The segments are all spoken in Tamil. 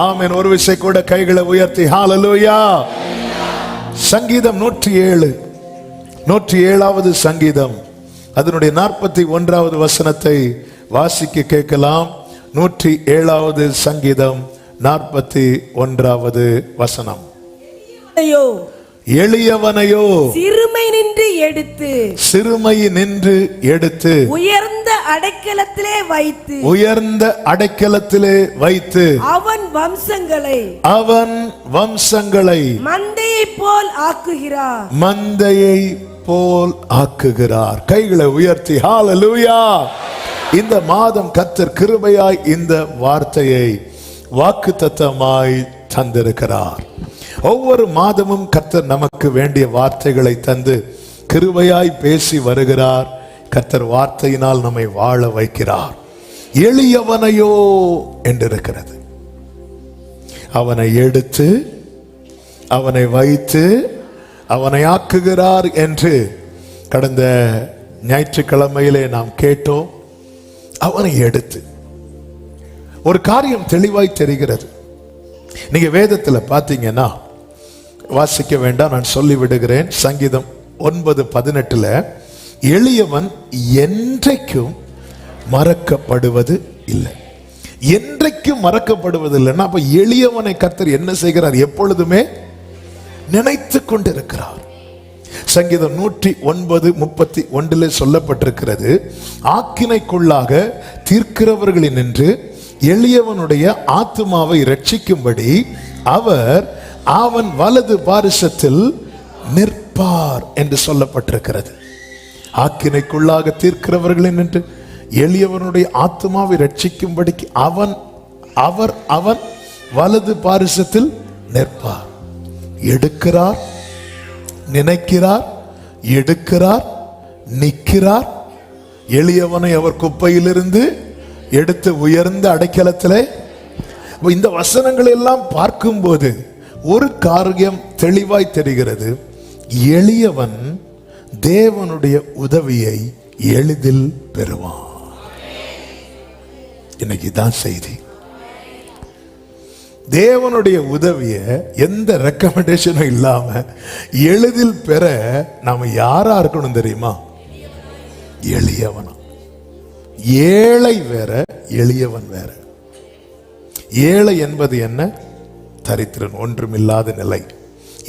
ஆமென். ஒரு விசை கூட கைகளை உயர்த்தி ஹல்லேலூயா. சங்கீதம் 107வது சங்கீதம் அதனுடைய 41வது வசனத்தை வாசிக்க கேட்கலாம். 107வது சங்கீதம் 41வது வசனம். எளியவனையோ சிறுமை நின்று எடுத்து உயர்ந்த அடைக்கலத்திலே வைத்து அவன் வம்சங்களை மந்தையை போல் ஆக்குகிறார். கைகளை உயர்த்தி ஹல்லேலூயா. இந்த மாதம் கர்த்தர் கிருபையாய் இந்த வார்த்தையை வாக்குத்தத்தமாய் தந்திருக்கிறார். ஒவ்வொரு மாதமும் கர்த்தர் நமக்கு வேண்டிய வார்த்தைகளை தந்து கிருபையாய் பேசி வருகிறார். கர்த்தர் வார்த்தையினால் நம்மை வாழ வைக்கிறார். எளியவனையோ என்றிருக்கிறது. அவனை எடுத்து அவனை வைத்து அவனை ஆக்குகிறார் என்று கடந்த ஞாயிற்றுக்கிழமையிலே நாம் கேட்டோம். அவனை எடுத்து ஒரு காரியம் தெளிவாய் தெரிகிறது. நீங்க வேதத்துல பாத்தீங்கன்னா, வாசிக்க வேண்டாம், நான் சொல்லி விடுகிறேன். சங்கீதம் 9:18 எளியவன் என்றைக்கும் மறக்கப்படுவது இல்லை. என்றைக்கும் மறக்கப்படுவது இல்லைன்னா அப்ப எளியவனை கர்த்தர் என்ன செய்கிறார்? எப்பொழுதுமே நினைத்து கொண்டிருக்கிறார். சங்கீதம் 109:31 சொல்லப்பட்டிருக்கிறது, ஆக்கினைக்குள்ளாக தீர்க்கிறவர்களின் நின்று எளியவனுடைய ஆத்துமாவை ரட்சிக்கும்படி அவர் அவன் வலது பாரிசத்தில் நிற்பார் என்று சொல்லப்பட்டிருக்கிறது. ஆக்கினைக்குள்ளாக தீர்க்கிறவர்களின் நின்று எளியவனுடைய ஆத்துமாவை ரட்சிக்கும்படிக்கு அவன் வலது பாரிசத்தில் நிற்பார். எடுக்கிறார், நினைக்கிறார், எடுக்கிறார், நிற்கிறார். எளியவனை அவர் குப்பையிலிருந்து எடுத்து உயர்ந்த அடைக்கலத்திலே. இந்த வசனங்களை எல்லாம் பார்க்கும்போது ஒரு காரியம் தெளிவாய் தெரிகிறது. எளியவன் தேவனுடைய உதவியை எளிதில் பெறுவான். இன்னைக்கு தான் செய்தி. தேவனுடைய உதவியை எந்த ரெக்கமெண்டேஷனும் இல்லாம எளிதில் பெற நாம யாரா இருக்கணும் தெரியுமா? எளியவனா. ஏழை வேற, எளியவன் வேற. ஏழை என்பது என்ன? தரித்திரன், ஒன்றுமில்லாத நிலை.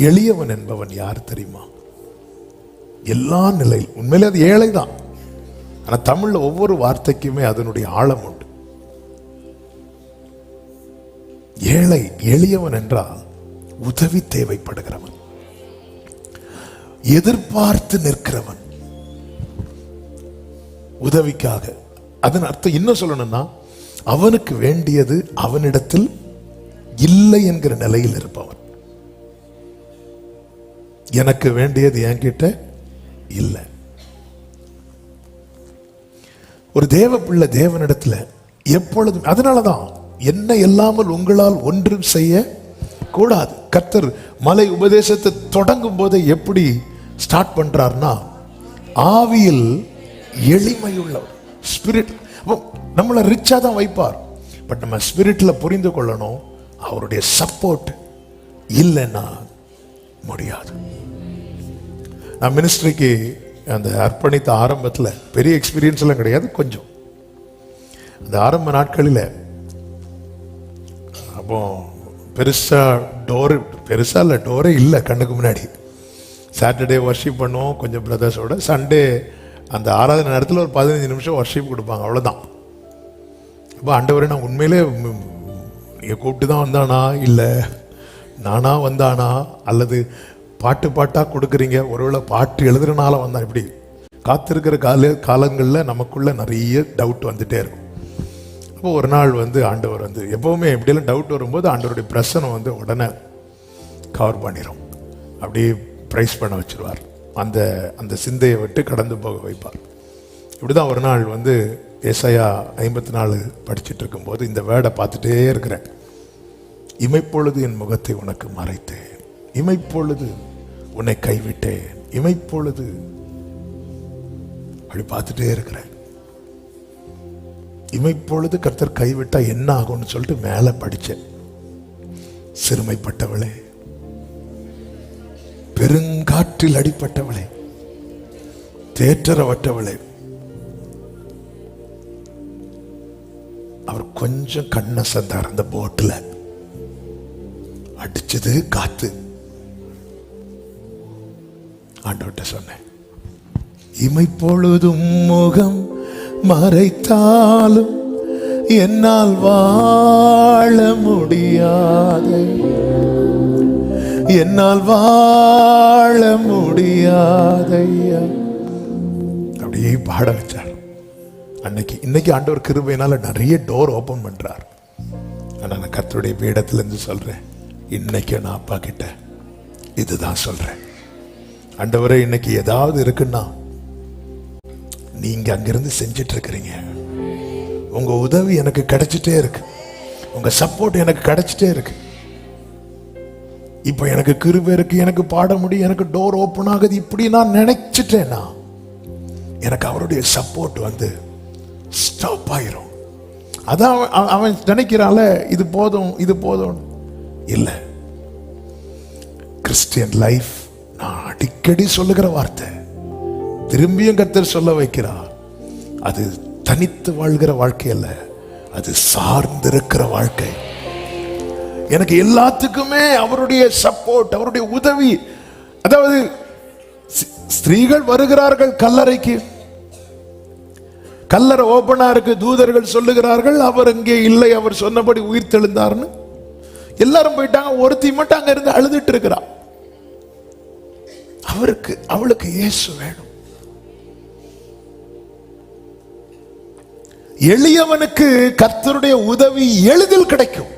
எளியவன் என்பவன் யார் தெரியுமா? எல்லா நிலையில் உண்மையிலே அது ஏழை தான். ஆனா தமிழ்ல ஒவ்வொரு வார்த்தைக்குமே அதனுடைய ஆழம் உண்டு. ஏழை, எளியவன் என்றால் உதவி தேவைப்படுகிறவன், எதிர்பார்த்து நிற்கிறவன் உதவிக்காக. அதன் அர்த்தம் இன்னும் சொல்லணும்னா, அவனுக்கு வேண்டியது அவனிடத்தில் இல்லை என்கிற நிலையில் இருப்பவன். எனக்கு வேண்டியது என்கிட்ட இல்லை. ஒரு தேவ பிள்ளை தேவனிடத்துல எப்பொழுதும், அதனாலதான் என்ன இல்லாமல் உங்களால் ஒன்றும் செய்ய கூடாது. கர்த்தர் மலை உபதேசத்தை தொடங்கும் போதே எப்படி ஸ்டார்ட் பண்றார்னா, ஆவியில் எளிமையுள்ளவர். ஸ்பிரிட் நம்மளை ரிச்சா தான் வைப்பார். பட் நம்ம ஸ்பிரிட்ல புரிந்து கொள்ளணும், அவருடைய சப்போர்ட் இல்லைன்னா முடியாது. நான் மினிஸ்ட்ரிக்கு அந்த அர்ப்பணித்த ஆரம்பத்தில் பெரிய எக்ஸ்பீரியன்ஸ் எல்லாம் கிடையாது, கொஞ்சம் அந்த ஆரம்ப நாட்களில். அப்போ பெருசா இல்லை, டோரே இல்லை கண்ணுக்கு முன்னாடி. சாட்டர்டே வர்ஷிப் பண்ணுவோம் கொஞ்சம் பிரதர்ஸோட. சண்டே அந்த ஆராதனை நேரத்தில் ஒரு 15 நிமிஷம் வர்ஷிப் கொடுப்பாங்க, அவ்வளோதான். அப்போ ஆண்டவரே, நான் உண்மையிலே நீங்கள் கூப்பிட்டு தான் வந்தானா, இல்லை நானா வந்தானா, அல்லது பாட்டாக கொடுக்குறீங்க, ஒருவேளை பாட்டு எழுதுறனால வந்தான், இப்படி காத்திருக்கிற காலங்களில் நமக்குள்ள நிறைய டவுட் வந்துட்டே இருக்கும். அப்போ ஒரு நாள் ஆண்டவர் எப்போவுமே எப்படியெல்லாம் டவுட் வரும்போது ஆண்டவருடைய பிரசனம் உடனே கவர் பண்ணிடும், அப்படியே ப்ரைஸ் பண்ண வச்சிருவார். அந்த சிந்தையை விட்டு கடந்து போக வைப்பார். இப்படிதான் ஒரு நாள் ஏசாயா 54 படிச்சுட்டு இருக்கும்போது இந்த வேர்டை பார்த்துட்டே இருக்கிறேன். இமைப்பொழுது என் முகத்தை உனக்கு மறைத்தேன், இமைப்பொழுது உன்னை கைவிட்டேன், இமைப்பொழுது, அப்படி பார்த்துட்டே இருக்கிறேன். இமைப்பொழுது கர்த்தர் கைவிட்டா என்ன ஆகும்னு சொல்லிட்டு மேலே படித்தேன். சிறுமைப்பட்டவளே, பெருங்காற்றில் அடிப்பட்டவளே, தேற்றரவட்டவளே. அவர் கொஞ்சம் கண்ணசந்தார். அந்த போட்ல அடிச்சது காத்து. ஆண்டவர்கிட்ட சொன்னேன், இமைப்பொழுதும் முகம் மறைத்தாலும் என்னால் வாழ முடியாது, என்னால் வாழ முடியாதையா. அப்படியே பாட வச்சார். இன்னைக்கு ஆண்டவர் கிருபையினால நிறைய டோர் ஓபன் பண்றார். ஆனா நான் கர்த்தருடைய பீடத்துல இருந்து சொல்றேன், இன்னைக்கு நான் அப்பா கிட்ட இதுதான் சொல்றேன், ஆண்டவரே இன்னைக்கு ஏதாவது இருக்குன்னா நீங்க அங்கிருந்து செஞ்சிட்டு இருக்கிறீங்க. உங்க உதவி எனக்கு கிடைச்சிட்டே இருக்கு, உங்க சப்போர்ட் எனக்கு கிடைச்சிட்டே இருக்கு. இப்ப எனக்கு கிருபை இருக்கு, எனக்கு பாட முடியும், எனக்கு டோர் ஓபன் ஆகுது. இப்படி நான் நினைச்சிட்டேன்னா எனக்கு அவருடைய சப்போர்ட் வந்து ஸ்டாப் ஆயிரும். அதான் அவன் நினைக்கிறான்ல, இது போதும் இது போதும். இல்ல, கிறிஸ்டியன் லைஃப் நான் அடிக்கடி சொல்லுகிற வார்த்தை, திரும்பியும் கர்த்தர் சொல்ல வைக்கிறார், அது தனித்து வாழ்கிற வாழ்க்கை அல்ல, அது சார்ந்திருக்கிற வாழ்க்கை. எனக்கு எல்லாத்துக்குமே அவருடைய சப்போர்ட், அவருடைய உதவி. அதாவது ஸ்திரீகள் வருகிறார்கள் கல்லறைக்கு, கல்லறை ஓபனா இருக்கு, தூதர்கள் சொல்லுகிறார்கள் அவர் அங்கே இல்லை, அவர் சொன்னபடி உயிர் தெழுந்தார்னு. எல்லாரும் போயிட்டாங்க, ஒருத்தி மட்டும் அங்க இருந்து அழுதுட்டு இருக்கிறா. அவளுக்கு இயேசு வேணும். எளியவனுக்கு கர்த்தருடைய உதவி எளிதில் கிடைக்கும்.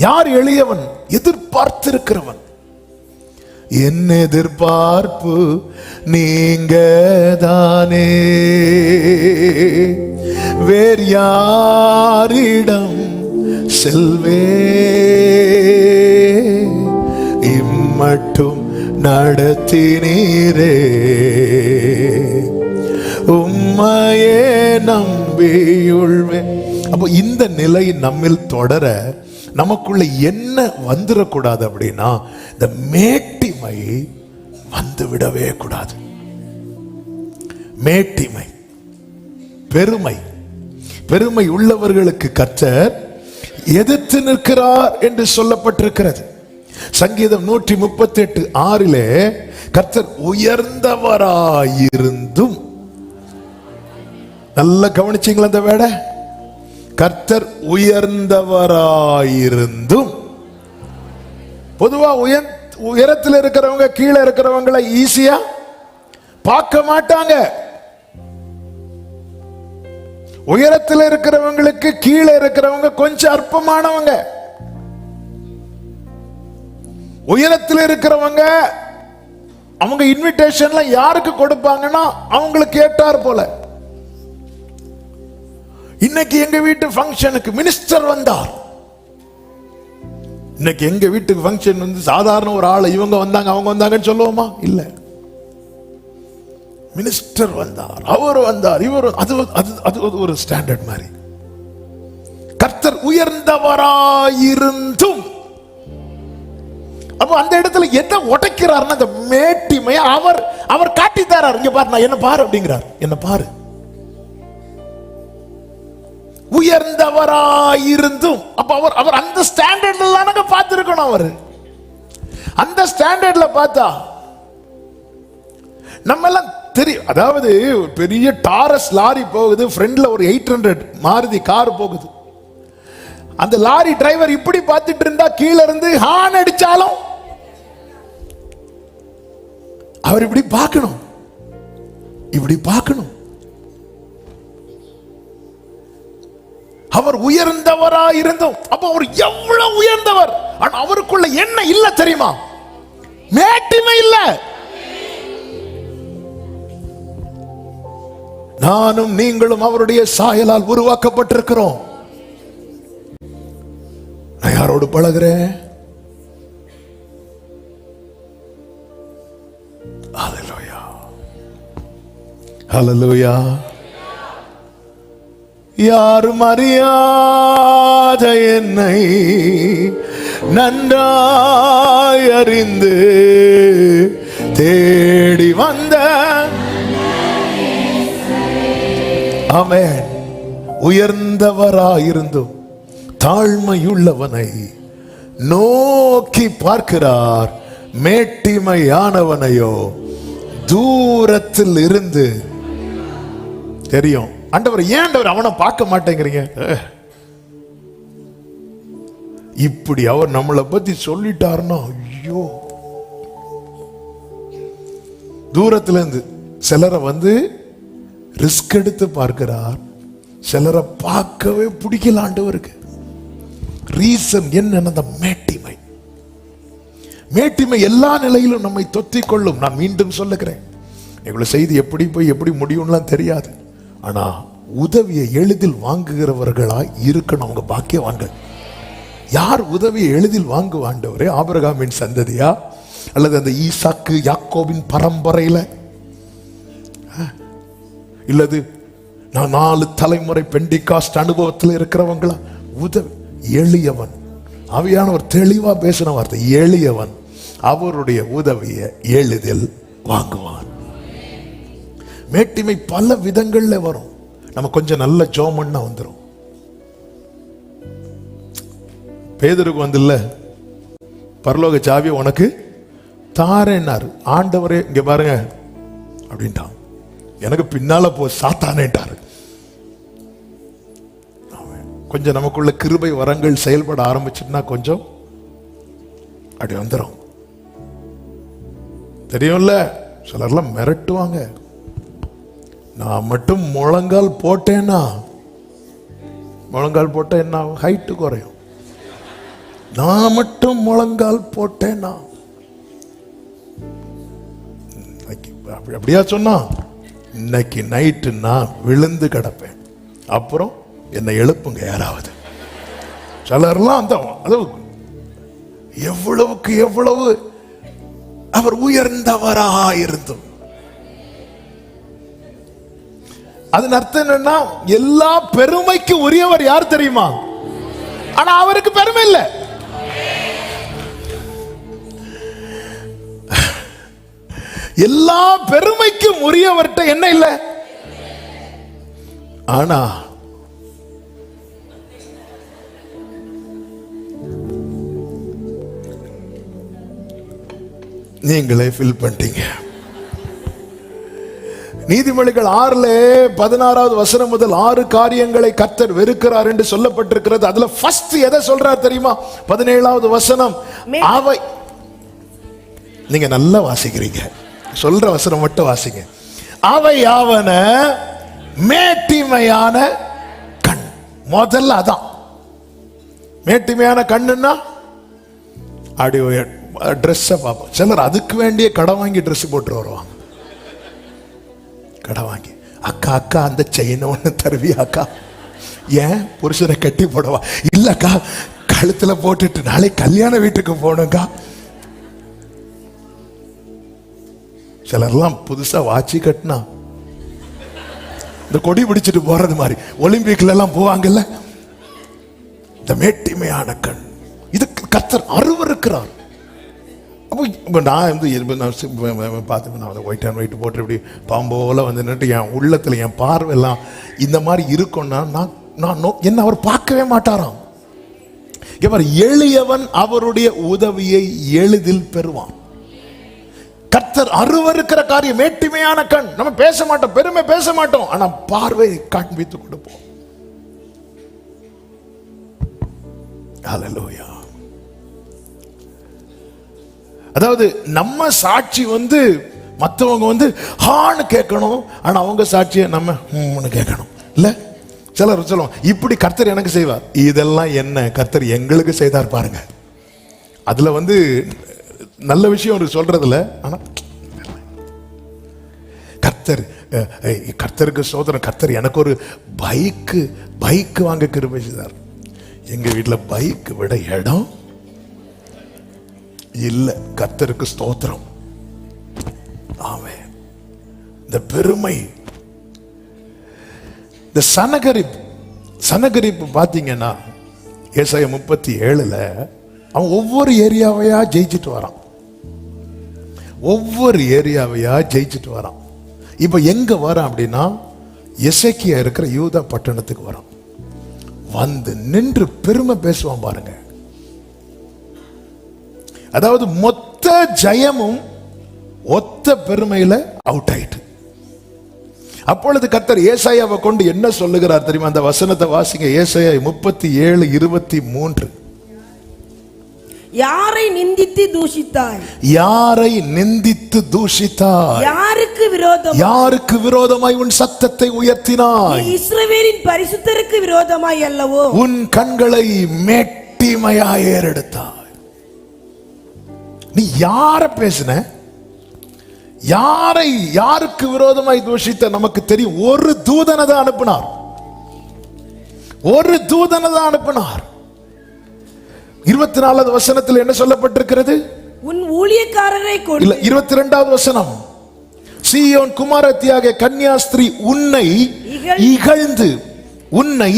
யார் எளியவன்? எதிர்பார்த்திருக்கிறவன். என் எதிர்பார்ப்பு நீங்க தானே, வேறு யாரிடம் செல்வே, இம்மட்டும் நடத்தினீரே, உம்மையே நம்பியுள்வே. அப்போ இந்த நிலை நம்மில் தொடர நமக்குள்ள என்ன வந்துடக்கூடாது அப்படின்னா, இந்த மேட்டிமை வந்து விடவே கூடாது. மேட்டிமை, பெருமை. பெருமை உள்ளவர்களுக்கு கர்த்தர் எதிர்த்து நிற்கிறார் என்று சொல்லப்பட்டிருக்கிறது. சங்கீதம் 138:6 கர்த்தர் உயர்ந்தவராயிருந்தும், நல்லா கவனிச்சீங்களா அந்த வேட? கர்த்தர் உயர்ந்தவராயிருந்தும். பொதுவா உயரத்தில் இருக்கிறவங்க கீழே இருக்கிறவங்களை ஈஸியா பார்க்க மாட்டாங்க. உயரத்தில் இருக்கிறவங்களுக்கு கீழே இருக்கிறவங்க கொஞ்சம் அற்பமானவங்க. உயரத்தில் இருக்கிறவங்க அவங்க இன்விடேஷன்ல யாருக்கு கொடுப்பாங்கன்னா அவங்களுக்கு கேட்டார் போல. இன்னைக்கு எங்க வீட்டு ஃபங்க்ஷனுக்கு மினிஸ்டர் வந்தார். இன்னைக்கு எங்க வீட்டுக்கு ஃபங்க்ஷன் வந்து சாதாரண ஒரு ஆளை இவங்க வந்தாங்க அவங்க வந்தாங்கன்னு சொல்லுவோமா? இல்ல, மினிஸ்டர் வந்தார், அவர் வந்தார், இவர், அது ஒரு ஸ்டாண்டர்ட் மாதிரி. கர்த்தர் உயர்ந்தவராயிருந்தும், அப்ப அந்த இடத்துல என்ன உடைக்கிறார்னா அந்த மேட்டிமையை அவர் காட்டித்தாரார். இங்க பாரு, நான் என்ன பாரு அப்படிங்கிறார், என்ன பாரு. உயர்ந்தவராயிருந்தும், அப்ப அவர் அந்த ஸ்டாண்டர்ட்ல பார்த்திருக்கணும். அவர் அந்த ஸ்டாண்டர்ட்ல பார்த்தா நம்ம எல்லாம் தெரியும். அதாவது பெரிய டாரஸ் லாரி போகுது, ஃப்ரண்ட்ல ஒரு 800 மாருதி கார் போகுது. அந்த லாரி டிரைவர் இப்படி பார்த்துட்டு இருந்தா கீழே இருந்து ஹார்ன் அடிச்சாலும் அவர் இப்படி பார்க்கணும், இப்படி பார்க்கணும். அவர் உயர்ந்தவராயிருந்தும், அப்ப அவர் எவ்வளவு உயர்ந்தவர். ஆனா அவருக்குள்ள என்ன இல்ல தெரியுமா? மேட்டிமை இல்ல. நானும் நீங்களும் அவருடைய சாயலால் உருவாக்கப்பட்டிருக்கிறோம். நான் யாரோடு பழகுறேன்? ஹல்லேலூயா, ஹல்லேலூயா. யாரும் அறியாத என்னை நன்றாய் அறிந்து தேடி வந்த ஆமென். உயர்ந்தவராயிருந்தும் தாழ்மையுள்ளவனை நோக்கி பார்க்கிறார், மேட்டிமையானவனையோ தூரத்தில் இருந்து. தெரியும் ஆண்டவர், ஏன் ஆண்டவர் அவனை பார்க்க மாட்டேங்கிறீங்க? இப்படி அவர் நம்மளை பத்தி சொல்லிட்டாருன்னா, ஐயோ, தூரத்துல இருந்து சிலரை வந்து ரிஸ்க் எடுத்து பார்க்கிறார், சிலரை பார்க்கவே பிடிக்கல ஆண்டவருக்கு. ரீசன் என்ன? மேட்டிமை. மேட்டிமை எல்லா நிலையிலும் நம்மை தொத்திக் கொள்ளும். நான் மீண்டும் சொல்லுகிறேன், இவ்வளவு செய்தி எப்படி போய் எப்படி முடியும்லாம் தெரியாது. ஆனா உதவியை எளிதில் வாங்குகிறவர்களாய் இருக்கணும். அவங்க பாக்கியவான்கள். யார் உதவியை எளிதில் வாங்குவாண்டவரே? ஆபிரகாமின் சந்ததியா, அல்லது அந்த ஈசாக்கு யாக்கோபின் பரம்பரையில, இல்லது நான் 4 தலைமுறை பெண்டிகாஸ்ட் அனுபவத்தில் இருக்கிறவங்களா? உதவி எளியவன். ஆவியானவர் தெளிவா பேசின வார்த்தை, எளியவன் அவருடைய உதவியை எளிதில் வாங்குவான். மேட்டிமை பல விதங்கள்ல வரும். நம்ம கொஞ்சம் நல்ல ஜோமன்னா வந்துடும். பேதுருக்கு வந்துல்ல, பரலோக சாவி உனக்கு தாரேன்னாரு. ஆண்டவரே இங்க பாருங்க அப்படின்ட்டான். எனக்கு பின்னால போ சாத்தானேட்டாரு. கொஞ்சம் நமக்குள்ள கிருபை வரங்கள் செயல்பட ஆரம்பிச்சுன்னா கொஞ்சம் அப்படி வந்துடும். தெரியும்ல, சிலர்லாம் மிரட்டுவாங்க. நான் மட்டும் முழங்கால் போட்டேன்னா, முழங்கால் போட்ட என்ன ஆகும்? ஹைட்டு குறையும். நான் மட்டும் முழங்கால் போட்டேன்னா, அப்படியா சொன்னா, இன்னைக்கு நைட்டு நான் விழுந்து கிடப்பேன், அப்புறம் என்னை எழுப்புங்க யாராவது. சிலர்லாம் அந்த எவ்வளவுக்கு எவ்வளவு அவர் உயர்ந்தவராயிருந்தும், அதன் அர்த்தம் என்னன்னா, எல்லா பெருமைக்கு உரியவர் யார் தெரியுமா? ஆனா அவருக்கு பெருமை இல்லை. எல்லா பெருமைக்கும் உரியவர்கிட்ட என்ன இல்லை? ஆனா நீங்களே ஃபில் பண்ணிட்டீங்க. நீதிமொழிகள் 6:16 வசனம் முதல் 6 காரியங்களை கர்த்தர் வெறுக்கிறார் என்று சொல்லப்பட்டிருக்கிறது. அதுல ஃபர்ஸ்ட் எதை சொல்றார் தெரியுமா? 17வது வசனம். அவை, நீங்க நல்லா வாசிக்கிறீங்க, சொல்ற வசனம் மட்டும் வாசிங்க. அவை யாவன மேட்டிமையான கண். முதல்ல அதான் மேட்டிமையான கண்ணுன்னா, அப்படி ட்ரெஸ்ஸை பார்ப்போம். சிலர் அதுக்கு வேண்டிய கடன் வாங்கி ட்ரெஸ் போட்டு வருவாங்க. கடன் வாங்கி, அக்கா அக்கா அந்த செயினை ஒன்று தருவியா அக்கா? ஏன் புருஷனை கட்டி போடவா? இல்லக்கா கழுத்துல போட்டுட்டு நாளை கல்யாண வீட்டுக்கு போகணுங்கா. சிலர்லாம் புதுசா வாட்சி கட்டினா இந்த கொடி பிடிச்சிட்டு போறது மாதிரி ஒலிம்பிக்ல எல்லாம் போவாங்கல்ல. இந்த மேட்டிமையான கண், இதுக்கு கர்த்தர் அருவருக்கிறார். அப்போ நான் வந்து பார்த்து நான் ஒயிட் அண்ட் ஒயிட் போட்டு இப்படி பாம்போல வந்து நின்று என் உள்ளத்தில் என் பார்வையெல்லாம் இந்த மாதிரி இருக்கும்னா நான் என்ன அவர் பார்க்கவே மாட்டாராம். இவர் எளியவன் அவருடைய உதவியை எளிதில் பெறுவான். கர்த்தர் அருவருக்கிற காரியம் மேட்டிமையான கண். நம்ம பேச மாட்டோம், பெருமை பேச மாட்டோம், ஆனா பார்வை காண்பித்து கொடுப்போம். ஹல்லேலூயா. அதாவது நம்ம சாட்சி வந்து மற்றவங்க வந்து ஹான்னு கேட்கணும், ஆனா அவங்க சாட்சியை நம்ம கேட்கணும் இல்ல. சிலர் சொல்லுவோம், இப்படி கர்த்தர் எனக்கு செய்வார். இதெல்லாம் என்ன கர்த்தர் எங்களுக்கு செய்தார் பாருங்க. அதுல வந்து நல்ல விஷயம் ஒரு சொல்றதுல, ஆனா கர்த்தருக்கு சோதரன். கர்த்தர் எனக்கு ஒரு பைக் வாங்க கிருபை செய்தார். எங்க வீட்டுல பைக் விட இடம் இல்ல. கர்த்தருக்கு ஸ்தோத்திரம். ஆமென். இந்த பெருமை, இந்த சனகரிப்பு பாத்தீங்கன்னா ஏசாயா 37 அவன் ஒவ்வொரு ஏரியாவையா ஜெயிச்சுட்டு வரான், ஒவ்வொரு ஏரியாவையா ஜெயிச்சுட்டு வரான். இப்ப எங்க வரான் அப்படின்னா எசேக்கியா இருக்கிற யூதா பட்டணத்துக்கு வரான். வந்து நின்று பெருமை பேசுவான் பாருங்க. அதாவது மொத்த ஜெயமும் ஒத்த பெருமையில அவுட் ஆயிட்டு. அப்பொழுது கர்த்தர் ஏசாயாவை கொண்டு என்ன சொல்லுகிறார் தெரியுமா? அந்த வசனத்தை வாசிங்க. ஏசாயா 37:23. யாரை நிந்தித்து தூஷித்தாய்? யாரை நிந்தித்து தூஷித்தாய்? யாருக்கு விரோதமாய் உன் சத்தத்தை உயர்த்தினாய்? இஸ்ரவேலின் பரிசுத்தருக்கு விரோதமாய் அல்லவோ உன் கண்களை மேட்டிமையாய் ஏறெடுத்தாய். நீ யார பேசின? யாருக்கு விரோதமாய் தூஷித்த நமக்கு தெரியும். ஒரு தூதனை தான் அனுப்பினார், ஒரு தூதனை தான் அனுப்பினார். 24வது வசனத்தில் என்ன சொல்லப்பட்டிருக்கிறது? உன் ஊழியக்காரரை கொண்டு. இல்ல, 22வது வசனம். சீயோன் குமாரத்தியாக கன்னியாஸ்திரி உன்னை இகழ்ந்து உன்னை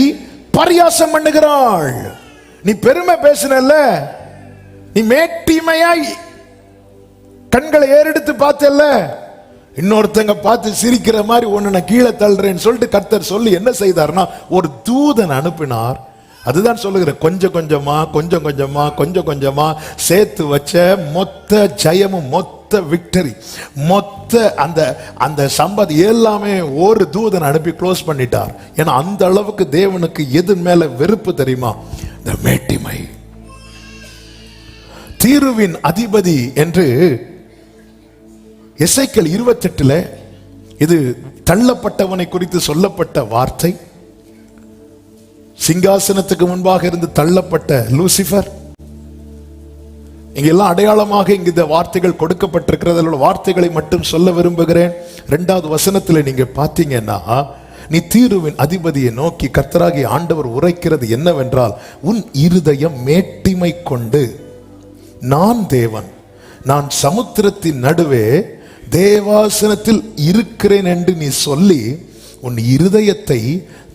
பரியாசம் பண்ணுகிறாள். நீ பெருமை பேசினல்ல, நீ மேட்டிமையாய் கண்களை ஏறெடுத்து பார்த்தல்ல, இன்னொருத்தங்க பார்த்து சிரிக்கிற மாதிரி ஒன்னு நான் கீழே தள்ளுறேன்னு சொல்லிட்டு கர்த்தர் சொல்லி என்ன செய்தார்னா ஒரு தூதன் அனுப்பினார். அதுதான் சொல்லுகிற கொஞ்சம் கொஞ்சமா சேர்த்து வச்ச மொத்த ஜெயமும் மொத்த விக்டரி மொத்த அந்த சம்பதி எல்லாமே ஒரு தூதன் அனுப்பி க்ளோஸ் பண்ணிட்டார். ஏன்னா அந்த அளவுக்கு தேவனுக்கு எது மேல வெறுப்பு தெரியுமா? இந்த மேட்டிமை. தீருவின் அதிபதி என்று எசேக்கியேல் 28 இது தள்ளப்பட்டவனை குறித்து சொல்லப்பட்ட வார்த்தை. சிங்காசனத்துக்கு முன்பாக இருந்து தள்ளப்பட்ட லூசிபர். இங்க எல்லாம் அடையாளமாக இங்க இந்த வார்த்தைகள் கொடுக்கப்பட்டிருக்கிறது. வார்த்தைகளை மட்டும் சொல்ல விரும்புகிறேன். 2வது வசனத்தில் நீங்க பார்த்தீங்கன்னா, நீ தீருவின் அதிபதியை நோக்கி கர்த்தராகிய ஆண்டவர் உரைக்கிறது என்னவென்றால், உன் இருதயம் மேட்டிமை கொண்டு நான் தேவன், நான் சமுத்திரத்தின் நடுவே தேவாசனத்தில் இருக்கிறேன் என்று நீ சொல்லி உன் இருதயத்தை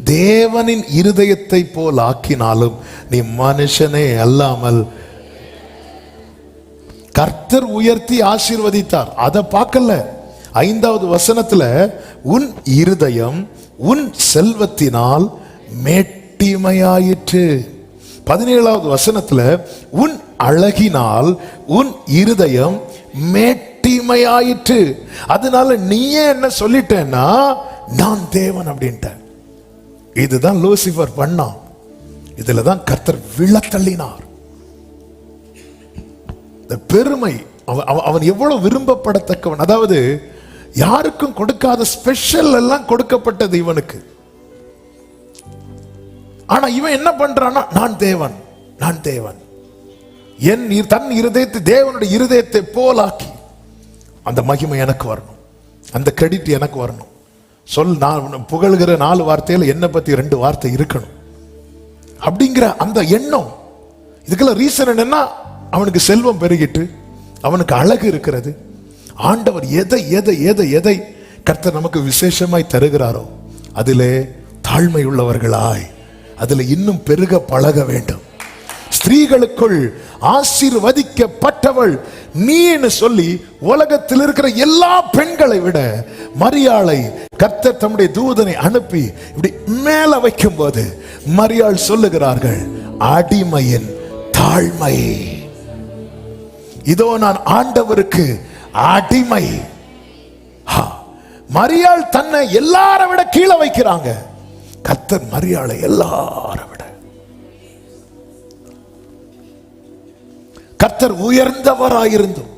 தேவனின் இருதயத்தை போல் ஆக்கினாலும் நீ மனுஷனே அல்லாமல். கர்த்தர் உயர்த்தி ஆசீர்வதித்தார், அதை பார்க்கல. 5வது வசனத்துல உன் இருதயம் உன் செல்வத்தினால் மேட்டிமையாயிற்று. 17வது வசனத்துல உன் அழகினால் உன் இருதயம் மேட்டிமையாயிற்று. அதனால நீயே என்ன சொல்லிட்டேன்னா நான் தேவன் அப்படின்ட்ட. இதுதான் லூசிபர் பண்ணான். இதுலதான் கர்த்தர் விழத்தள்ளினார். இந்த பெருமை, அவன் எவ்வளவு விரும்பப்படத்தக்கவன். அதாவது யாருக்கும் கொடுக்காத ஸ்பெஷல் எல்லாம் கொடுக்கப்பட்டது இவனுக்கு. ஆனா இவன் என்ன பண்றான்னா நான் தேவன், நான் தேவன். தன் இருதயத்தை தேவனுடைய இருதயத்தை போலாக்கி அந்த மகிமை எனக்கு வரணும், அந்த கிரெடிட் எனக்கு வரணும். நான் புகழ்கிற 4 வார்த்தையில என்ன பத்தி 2 வார்த்தை இருக்கணும் அப்படிங்கிற அந்த எண்ணம். இதுக்கெல்லாம் ரீசன் என்னன்னா, அவனுக்கு செல்வம் பெருகிட்டு, அவனுக்கு அழகு இருக்கிறது. ஆண்டவர் எதை எதை எதை எதை கர்த்தர் நமக்கு விசேஷமாய் தருகிறாரோ அதிலே தாழ்மை உள்ளவர்களாய் அதில் இன்னும் பெருக பழக வேண்டும். ஸ்திரீகளுக்குள் ஆசீர்வதிக்கப்பட்டவள் நீன்னு சொல்லி உலகத்தில் இருக்கிற எல்லா பெண்களை விட மரியாளை கர்த்தர் தம்முடைய தூதனை அனுப்பி இப்படி மேல வைக்கும் போது மரியாள் சொல்லுகிறார்கள், அடிமையின் தாழ்மை. இதோ நான் ஆண்டவருக்கு அடிமை. மரியாள் தன்னை எல்லாரை விட கீழே வைக்கிறாங்க. கர்த்தர் மரியாளை எல்லாரை விட. கர்த்தர் உயர்ந்தவராயிருந்தும்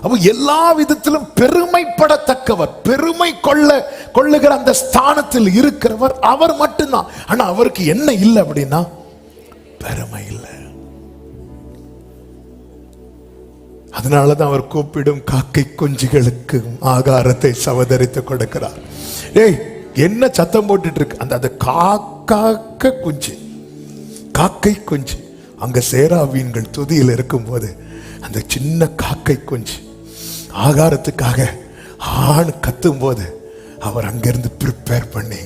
அப்ப எல்லா விதத்திலும் பெருமைப்படத்தக்கவர், பெருமை கொள்ளுகிற அந்த ஸ்தானத்தில் இருக்கிறவர் அவர் மட்டும்தான். ஆனா அவருக்கு என்ன இல்லை அப்படின்னா பெருமை இல்லை. அதனாலதான் அவர் கூப்பிடும் காக்கை குஞ்சுகளுக்கு ஆகாரத்தை சவதரித்து கொடுக்கிறார். ஏய், என்ன சத்தம் போட்டுட்டு இருக்கு? அந்த காக்க குஞ்சு, காக்கை குஞ்சு அங்க சேராவீன்கள் துதியில் இருக்கும் போது அந்த சின்ன காக்கை குஞ்சு ஆகாரத்துக்காக ஆண் கத்தும் போது அவர் அங்கிருந்து ப்ரிப்பேர் பண்ணி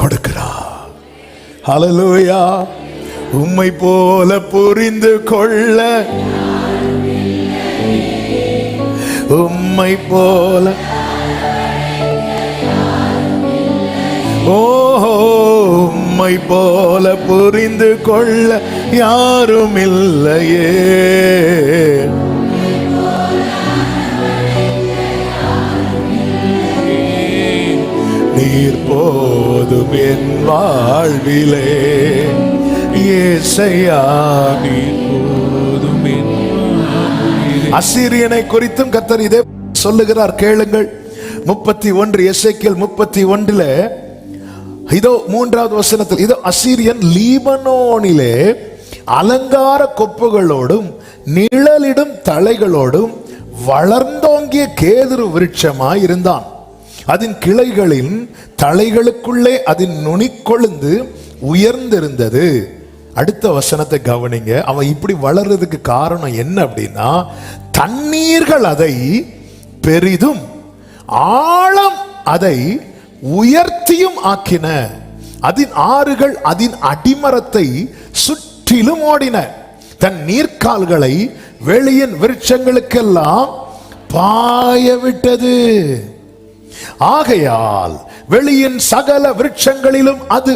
கொடுக்கிறார். ஹல்லேலூயா. உம்மை போல புரிந்து கொள்ள உம்மை போல உம்மை போல புரிந்து கொள்ள யாரும் இல்லையே. நீர் போதும் என் வாழ்விலே ஏசையா, நீர் போதும் என் வாழ்விலே. அசீரியனை குறித்தும் கர்த்தர் இதே சொல்லுகிறார், கேளுங்கள். 31 எசேக்கியேல் 31 இதோ 3வது வசனத்தில், இதோ அசீரியன் லீபனோனிலே அலங்கார கொப்புகளோடும் நிழலிடும் தலைகளோடும் வளர்ந்தோங்கிய கேதுரு விருட்சமாய் இருந்தான். அதன் கிளைகளின் தலைகளுக்குள்ளே அதன் நுனிக்கொழுந்து உயர்ந்திருந்தது. அடுத்த வசனத்தை கவனிங்க. அவன் இப்படி வளர்றதுக்கு காரணம் என்ன அப்படின்னா, தண்ணீர்கள் அதை பெரிதும் ஆழம் அதை உயர்த்தியும் ஆக்கின. அதன் ஆறுகள் அதன் அடிமரத்தை சுற்றிலும் ஓடின. தன் நீர்க்கால்களை வெளியின் விருட்சங்களுக்கெல்லாம் பாய விட்டது. ஆகையால் வெளியின் சகல விருட்சங்களிலும் அது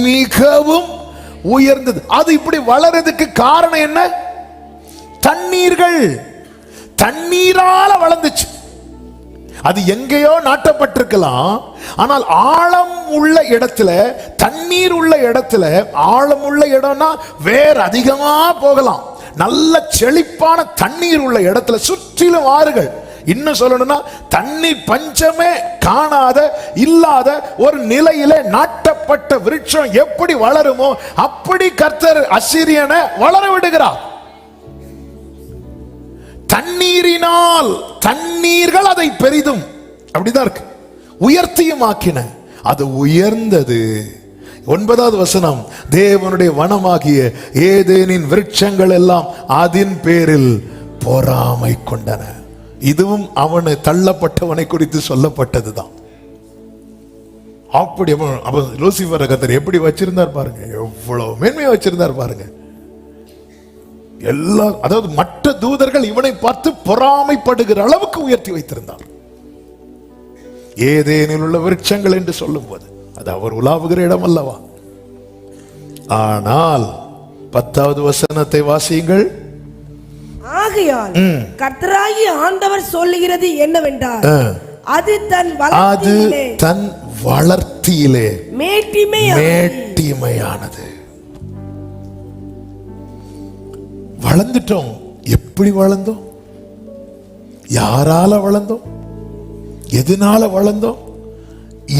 மிகவும் உயர்ந்தது. அது இப்படி வளர்றதுக்கு காரணம் என்ன? தண்ணீர்கள். தண்ணீரால வளர்ந்துச்சு. அது எங்கேயோ நாட்டப்பட்டிருக்கலாம், ஆனால் ஆழம் உள்ள இடத்துல, தண்ணீர் உள்ள இடத்துல, ஆழம் உள்ள இடம்னா வேற அதிகமா போகலாம். நல்ல செழிப்பான தண்ணீர் உள்ள இடத்துல சுற்றிலும் ஆறுகள். இன்னும் சொல்லணும்னா தண்ணீர் பஞ்சமே காணாத இல்லாத ஒரு நிலையில நாட்டப்பட்ட விருட்சம் எப்படி வளருமோ அப்படி கர்த்தர் அசீரியனை வளர விடுகிறார். தண்ணீரினால், தண்ணீர்கள் அதை பெரிதும் அப்படிதான் இருக்கு உயர்த்தியும் ஆக்கின. அது உயர்ந்தது. 9வது வசனம், தேவனுடைய வனமாகிய ஏதேனின் விருட்சங்கள் எல்லாம் அதன் பேரில் பொறாமை கொண்டன. இதுவும் அவனை தள்ளப்பட்டவனை குறித்து சொல்லப்பட்டதுதான். அப்படி அவன் லூசிபரை கர்த்தர் எப்படி வச்சிருந்தார் பாருங்க, எவ்வளவு மேன்மையா வச்சிருந்தார் பாருங்க. எல்லா, அதாவது மற்ற தூதர்கள் இவனை பார்த்து பொறாமைப்படுகிற அளவுக்கு உயர்த்தி வைத்திருந்தார். ஏதேனில் உள்ள விருட்சங்கள் என்று சொல்லும் போது அது அவர் உலாவுகிற இடம் அல்லவா? ஆனால் 10வது வசனத்தை வாசியுங்கள். ஆகையால் கர்த்தராகிய ஆண்டவர் சொல்லுகிறது என்னவென்றால், அது தன் வளர்த்தியிலே மேட்டிமையானது. வளர்ந்துட்டோம். எப்படி வளர்ந்தோம்? யாரால வளர்ந்தோம்? எதனால வளர்ந்தோம்?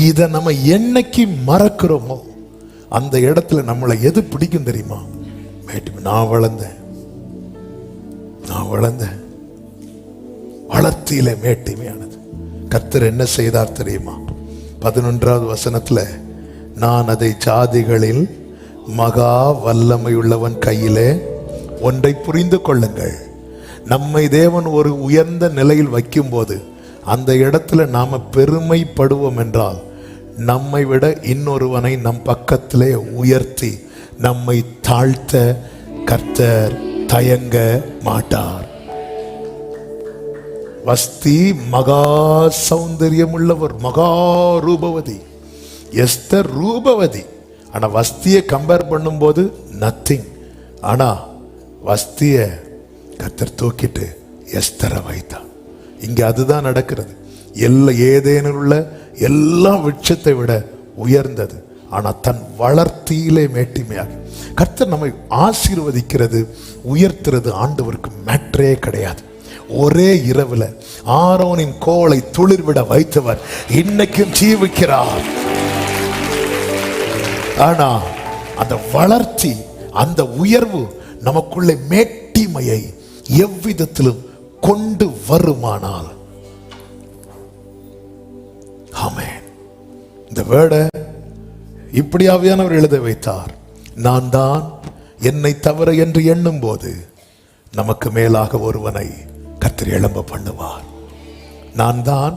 இத நம்ம என்னைக்கு மறக்கிறோமோ அந்த இடத்துல நம்மளை எது பிடிக்கும் தெரியுமா? நான் வளர்ந்தேன், நான் வளர்ந்தேன். வளர்த்தியில மேட்டிமையானது. கர்த்தர் என்ன செய்தார் தெரியுமா? 11வது வசனத்துல, நான் அதை ஜாதிகளில் மகா வல்லமையுள்ளவன் கையிலே ஒன்றை புரிந்து கொள்ளுங்கள். நம்மை தேவன் ஒரு உயர்ந்த நிலையில் வைக்கும் போது அந்த இடத்துல நாம பெருமைப்படுவோம் என்றால், நம்மை விட இன்னொருவனை நம் பக்கத்திலே உயர்த்தி நம்மை தாழ்த்த கர்த்தர் தயங்க மாட்டார். வஸ்தி மகா சௌந்தரியம் உள்ளவர், மகா ரூபவதி. எஸ்தர் ரூபவதி. ஆனா வஸ்தியை கம்பேர் பண்ணும்போது நத்திங். ஆனா வஸ்திய கர்த்தர் தூக்கிட்டு எஸ்தரை வைத்தார். இங்க அதுதான் நடக்கிறது. ஏதேனில் உள்ள எல்லா விருட்சத்தை விட உயர்ந்தது. ஆனா தன் வளர்த்தியிலே மேட்டிமையாக கர்த்தர் நம்மை ஆசீர்வதிக்கிறது, உயர்த்துறது ஆண்டவருக்கு மேட்டரே கிடையாது. ஒரே இரவுல ஆரோனின் கோலை துளிர்விட வைத்தவர் இன்னைக்கும் ஜீவிக்கிறார். ஆனா அந்த வளர்ச்சி, அந்த உயர்வு நமக்குள்ளே மேட்டிமையை எவ்விதத்திலும் கொண்டு வருமானால், ஆமென். இந்த வேர்டை இப்படி ஆவியானவர் எழுத வைத்தார். நான் தான் என்னை தவிர என்று எண்ணும் போது நமக்கு மேலாக ஒருவனை கர்த்தர் எழும்ப பண்ணுவார். நான் தான்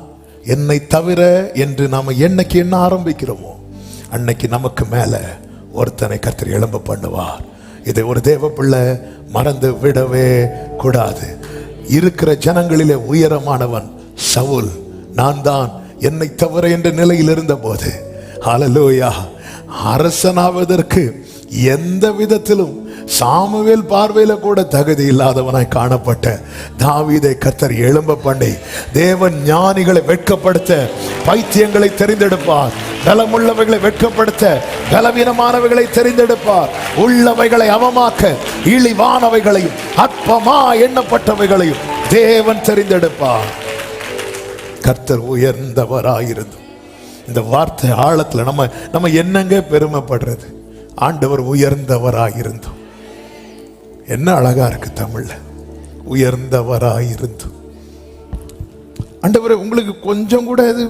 என்னை தவிர என்று நாம என்னைக்கு எண்ண ஆரம்பிக்கிறோமோ அன்னைக்கு நமக்கு மேல ஒருத்தனை கர்த்தர் எழும்ப பண்ணுவார். இதை ஒரு தேவ பிள்ளை மறந்து விடவே கூடாது. இருக்கிற ஜனங்களிலே உயரமானவன் சவுல். நான் தான் என்னை தவிர என்ற நிலையில் இருந்த போது, ஹல்லேலூயா, அரசனாவதற்கு எந்த விதத்திலும் சாமுவேல் பார்வையில கூட தகுதி இல்லாதவனாய் காணப்பட்ட தாவீதை கர்த்தர் எழும்ப பண்ணி தேவன் ஞானிகளை வெட்கப்படுத்த பைத்தியங்களை தெரிந்தெடுப்பார். பலமுள்ளவைகளை வெட்கப்படுத்த பலவீனமானவைகளை தெரிந்தெடுப்பார். உள்ளவைகளை அவமாக்க இழிவானவைகளையும் அற்பமா எண்ணப்பட்டவைகளையும் தேவன் தெரிந்தெடுப்பார். கர்த்தர் உயர்ந்தவராயிருந்தும், இந்த வார்த்தை ஆழத்துல நம்ம என்னங்க பெருமைப்படுறது? ஆண்டவர் உயர்ந்தவராயிருந்தும். என்ன அழகா இருக்கு தமிழ்ல, உயர்ந்தவராயிருந்தும். ஆண்டவர் உங்களுக்கு கொஞ்சம் கூட இது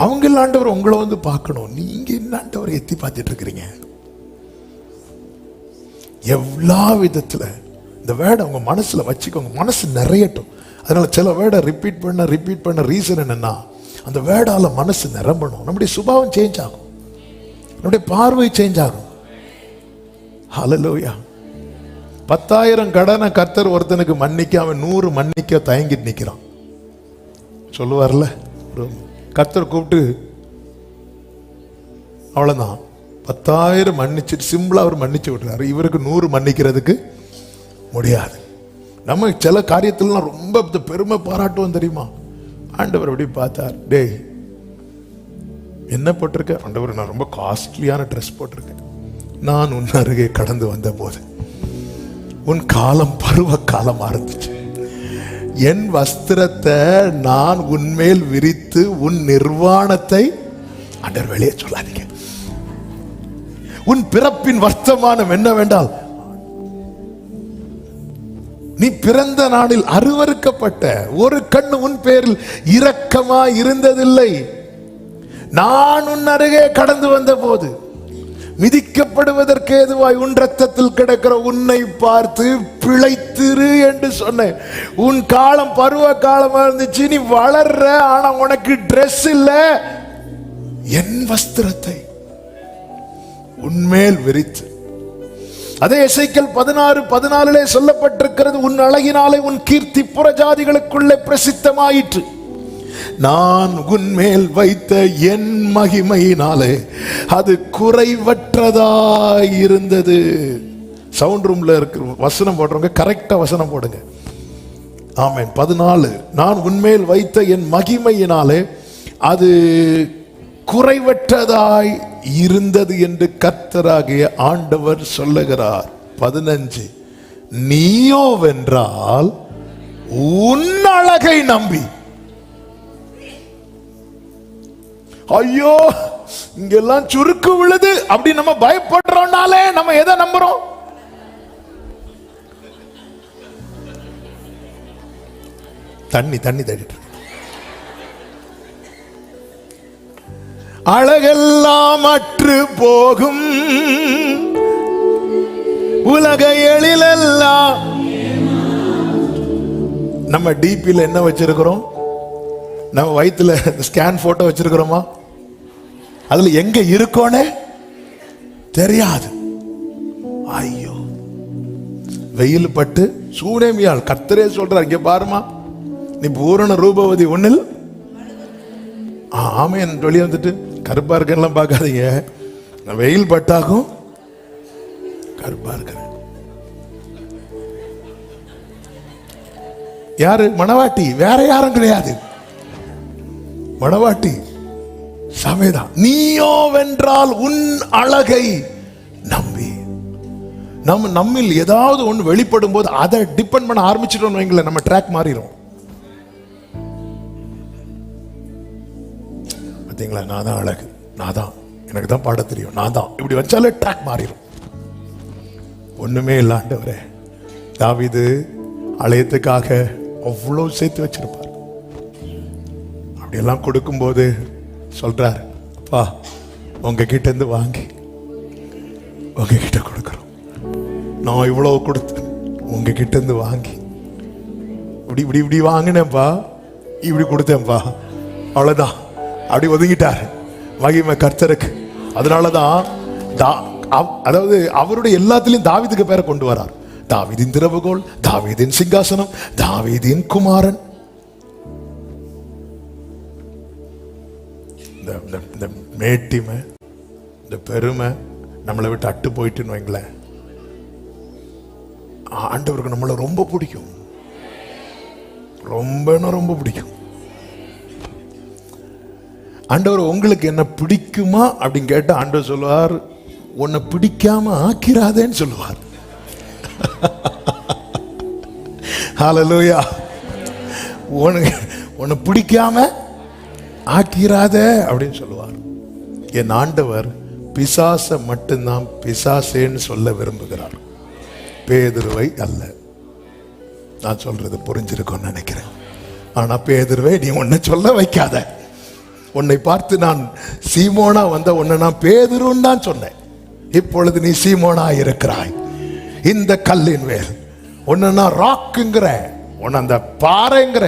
அவங்க ஆண்டவர் உங்களை வந்து பார்க்கணும். நீங்க என்ன ஆண்டவர் எத்தி பார்த்துட்டு இருக்கிறீங்க? எல்லா விதத்துல இந்த வேர்டை உங்க மனசுல வச்சுக்கோங்க, மனசு நிறையட்டும். அதனால சில வேர்டை ரிப்பீட் பண்ண ரீசன் என்னன்னா, அந்த வேர்டால மனசு நிரம்பணும். நம்முடைய சுபாவம் சேஞ்ச் ஆகும், நம்முடைய பார்வை சேஞ்ச் ஆகும். ஹல்லேலூயா. 10,000 கடனை கர்த்தர் ஒருத்தனுக்கு மன்னிக்க அவன் 100 மன்னிக்க தயங்கிட்டு நிற்கிறான். சொல்லுவார்ல, கர்த்தர் கூப்பிட்டு அவ்வளவுதான் 10,000 மன்னிச்சுட்டு சிம்பிளா அவர் மன்னிச்சு விட்டுறாரு. இவருக்கு 100 மன்னிக்கிறதுக்கு முடியாது. நம்ம சில காரியத்திலாம் ரொம்ப பெருமை பாராட்டுவோம் தெரியுமா? ஆண்டவர் அப்படி பார்த்தார், டேய் என்ன போட்டிருக்க? ஆண்டவர், நான் ரொம்ப காஸ்ட்லியான ட்ரெஸ் போட்டிருக்கேன். நான் உன் அருகே கடந்து வந்த போது உன் காலம் பருவ காலமா இருந்துச்சு. என் வஸ்திரத்தை நான் உன்மேல் விரித்து உன் நிர்வாணத்தை, ஆண்டவர் வெளியே சொல்லாதீங்க, உன் பிறப்பின் வர்த்தமானம் என்னவென்றால் நீ பிறந்த நாளில் அருவருக்கப்பட்ட ஒரு கண்ணு உன் பேரில் இரக்கமா இருந்ததில்லை. நான் உன் அருகே கடந்து வந்த போது மிதிக்கப்படுவதற்கு ஏதுவாய் உன் ரத்தத்தில் கிடக்கிற உன்னை பார்த்து பிழைத்திரு என்று சொன்னேன். உன் காலம் பருவ காலமா இருந்துச்சு, நீ வளர்ற, ஆனா உனக்கு ட்ரெஸ் இல்ல. என் வஸ்திரத்தை உன்மேல் விரித்து, அதே எசேக்கியேல் 16:14 சொல்லப்பட்டிருக்கிறது, உன் அழகினாலே உன் கீர்த்தி புறஜாதிகளுக்குள்ளே பிரசித்தமாயிற்று. நான் உன்மேல் வைத்த என் மகிமையினாலே அது குறைவற்றதாய் இருந்தது. சவுண்ட் ரூம்ல இருக்கிற வசனம் போடுறவங்க கரெக்டா வசனம் போடுங்க. ஆமென். 14, நான் உன்மேல் வைத்த என் மகிமையினாலே அது குறைவற்றதாய் இருந்தது என்று கர்த்தராகிய ஆண்டவர் சொல்லுகிறார். 15, நீயோ வென்றால் உன் அழகை நம்பி, ஐயோ இங்கெல்லாம் சுருக்கு விழுது அப்படி நம்ம பயப்படுறோம்னாலே நம்ம எதை நம்புறோம்? தண்ணி தட்டிட்டு அழகெல்லாம் அற்று போகும் உலக எழிலெல்லாம். நம்ம டிபியில் என்ன வச்சிருக்கிறோம்? நம்ம வயிற்றுல ஸ்கேன் போட்டோ வச்சிருக்கிறோமா? அதுல எங்க இருக்கோனே தெரியாது. ஐயோ, வெயில் பட்டு சூனேமியால் கர்த்தரே சொல்றார், இங்க பாருமா, நீ பூரண ரூபவதி ஒண்ணில். ஆமையன் வெளியே வந்துட்டு கருப்பா இருக்கெல்லாம் பார்க்காதீங்க, நான் வெயில் பட்டாகும் கருப்பா இருக்கிறேன். யாரு? மணவாட்டி, வேற யாரும் கிடையாது. மணவாட்டி சபைதான். நீயோ வென்றால் உன் அழகை நம்பி. நம்மில் ஏதாவது ஒன்று வெளிப்படும் போது அதை டிபெண்ட் பண்ண ஆரம்பிச்சிட்டோம் வைங்களேன், நம்ம ட்ராக் மாறிடும். பார்த்தீங்களா? நான் தான் அழகு, நான் தான், எனக்கு தான் பாட தெரியும், நான் தான், இப்படி வச்சாலே ட்ராக் மாறிடும். ஒண்ணுமே இல்லை ஆண்டவரே. தாவீது ஆலயத்துக்காக அவ்வளோ சேர்த்து வச்சிருப்பார். அப்படியெல்லாம் கொடுக்கும்போது சொல்றார், அப்பா உங்ககிட்ட இருந்து வாங்கி உங்ககிட்ட கொடுக்குறோம். நான் இவ்வளவு கொடுத்தேன், உங்ககிட்ட இருந்து வாங்கி இப்படி இப்படி இப்படி வாங்கினேன்ப்பா, இப்படி கொடுத்தேன்ப்பா, அவ்வளவுதான். அப்படி ஒதுங்கிட்டாரு. மகிமை கர்த்தருக்கு. அதனாலதான் அதாவது அவருடைய எல்லாத்திலையும் தாவீதுக்கு பேரை கொண்டு வரார். தாவீதின் திறவுகோல், தாவீதின் சிங்காசனம், தாவீதின் குமாரன். இந்த மேட்டிமை, இந்த பெருமை நம்மளை விட்டு அட்டு போயிட்டுன்னு வைங்களேன், ஆண்டவருக்கு நம்மளை ரொம்ப பிடிக்கும், ரொம்ப பிடிக்கும். ஆண்டவர் உங்களுக்கு என்ன பிடிக்குமா அப்படின்னு கேட்டா ஆண்டவர் சொல்லுவார், உன்னை பிடிக்காம ஆக்கிறாதேன்னு சொல்லுவார். ஹல்லேலூயா. உன்னை பிடிக்காம ஆக்கிறாத அப்படின்னு சொல்லுவார். என் ஆண்டவர் பிசாச மட்டும்தான் பிசாசேன்னு சொல்ல விரும்புகிறார், பேதுருவை அல்ல. நான் சொல்றது புரிஞ்சிருக்கும்னு நினைக்கிறேன். ஆனா பேதுருவை நீ உன்னை சொல்ல வைக்காத. உன்னை பார்த்து நான் சீமோனா வந்த உன்னை நான் பேதுருன்னு தான் சொன்னேன். இப்பொழுது நீ சீமோனா இருக்கிறாய். இந்த கல்லின் மேல் உன்னை நான் ராக்குங்கிற, உன்னை அந்த பாறைங்கிற,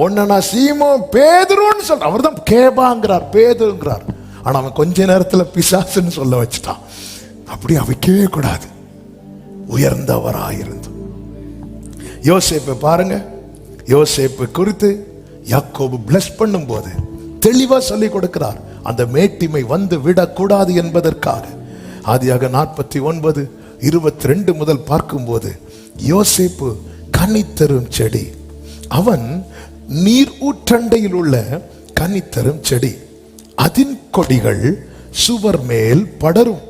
உன்னை நான் சீமோ பேதுருன்னு சொல்ற. அவர் தான் கேபாங்கிறார், பேதுருங்கிறார். ஆனா அவன் கொஞ்ச நேரத்துல பிசாசுன்னு சொல்ல வச்சுட்டான். அப்படி வைக்கவே கூடாது, உயர்ந்தவராயிருந்து. யோசேப்பை பாருங்க, யோசேப்பு குறித்து யாக்கோபு பிளஸ் பண்ணும் போது தெளிவா சொல்லி கொடுக்கிறார், அந்த மேட்டிமை வந்து விடக்கூடாது என்பதற்காக. ஆதியாக 49:22 முதல் பார்க்கும்போது யோசேப்பு கனித்தரும் செடி, அவன் நீர் ஊற்றண்டையில் உள்ள கனித்தரும் செடி, அதின் கொடிகள் சுவர் மேல் படரும்.